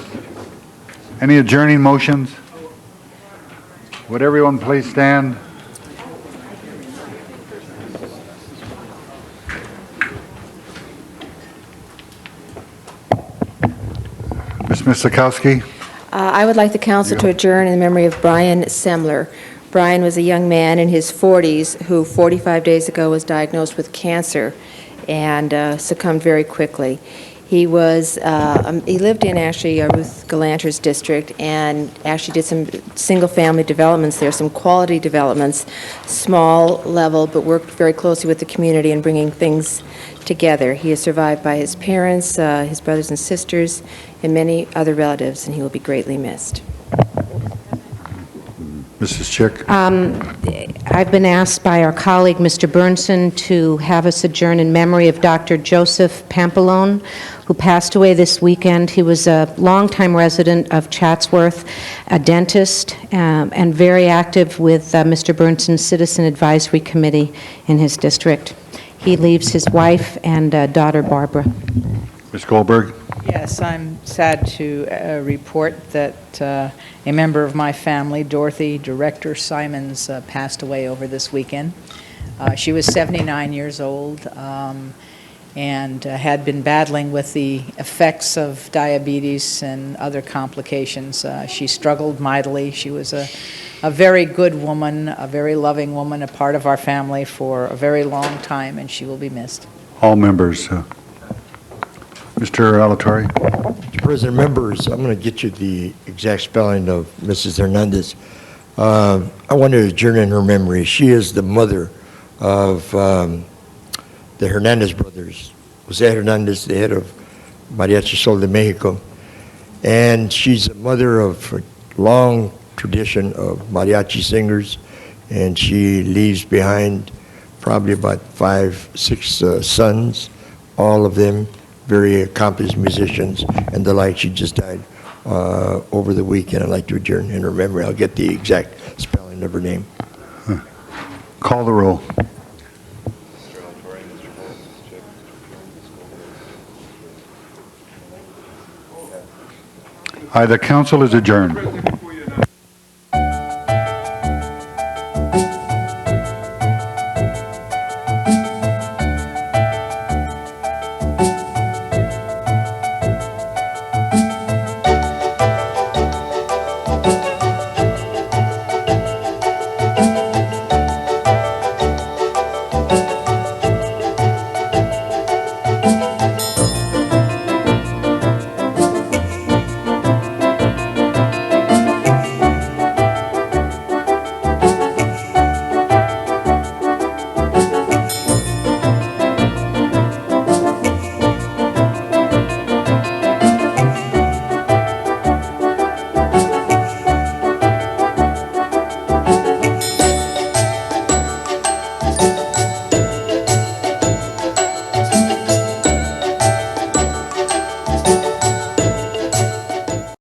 Any adjourning motions? Would everyone please stand? Ms. Misakowski? I would like the council to adjourn in memory of Brian Semler. Brian was a young man in his 40s who 45 days ago was diagnosed with cancer and succumbed very quickly. He lived in actually Ruth Galanter's district and actually did some single-family developments there, some quality developments, small level, but worked very closely with the community in bringing things together. He is survived by his parents, his brothers and sisters, and many other relatives, and he will be greatly missed. Mrs. Chick? I've been asked by our colleague, Mr. Burnson, to have us adjourn in memory of Dr. Joseph Pampalone, who passed away this weekend. He was a longtime resident of Chatsworth, a dentist, and very active with Mr. Burnson's Citizen Advisory Committee in his district. He leaves his wife and daughter, Barbara. Ms. Goldberg? Yes, I'm sad to report that a member of my family, Dorothy Director Simons, passed away over this weekend. She was 79 years old and had been battling with the effects of diabetes and other complications. She struggled mightily. She was a very good woman, a very loving woman, a part of our family for a very long time, and she will be missed. All members. Mr. Alatorre? Mr. President, members, I'm going to get you the exact spelling of Mrs. Hernandez. I want to adjourn in her memory. She is the mother of the Hernandez brothers. Jose Hernandez, the head of Mariachi Sol de Mexico. And she's a mother of a long tradition of mariachi singers, and she leaves behind probably about 5, 6 sons, all of them very accomplished musicians and the like. She just died over the weekend. I'd like to adjourn in her memory. I'll get the exact spelling of her name. Call the roll. Aye, the council is adjourned.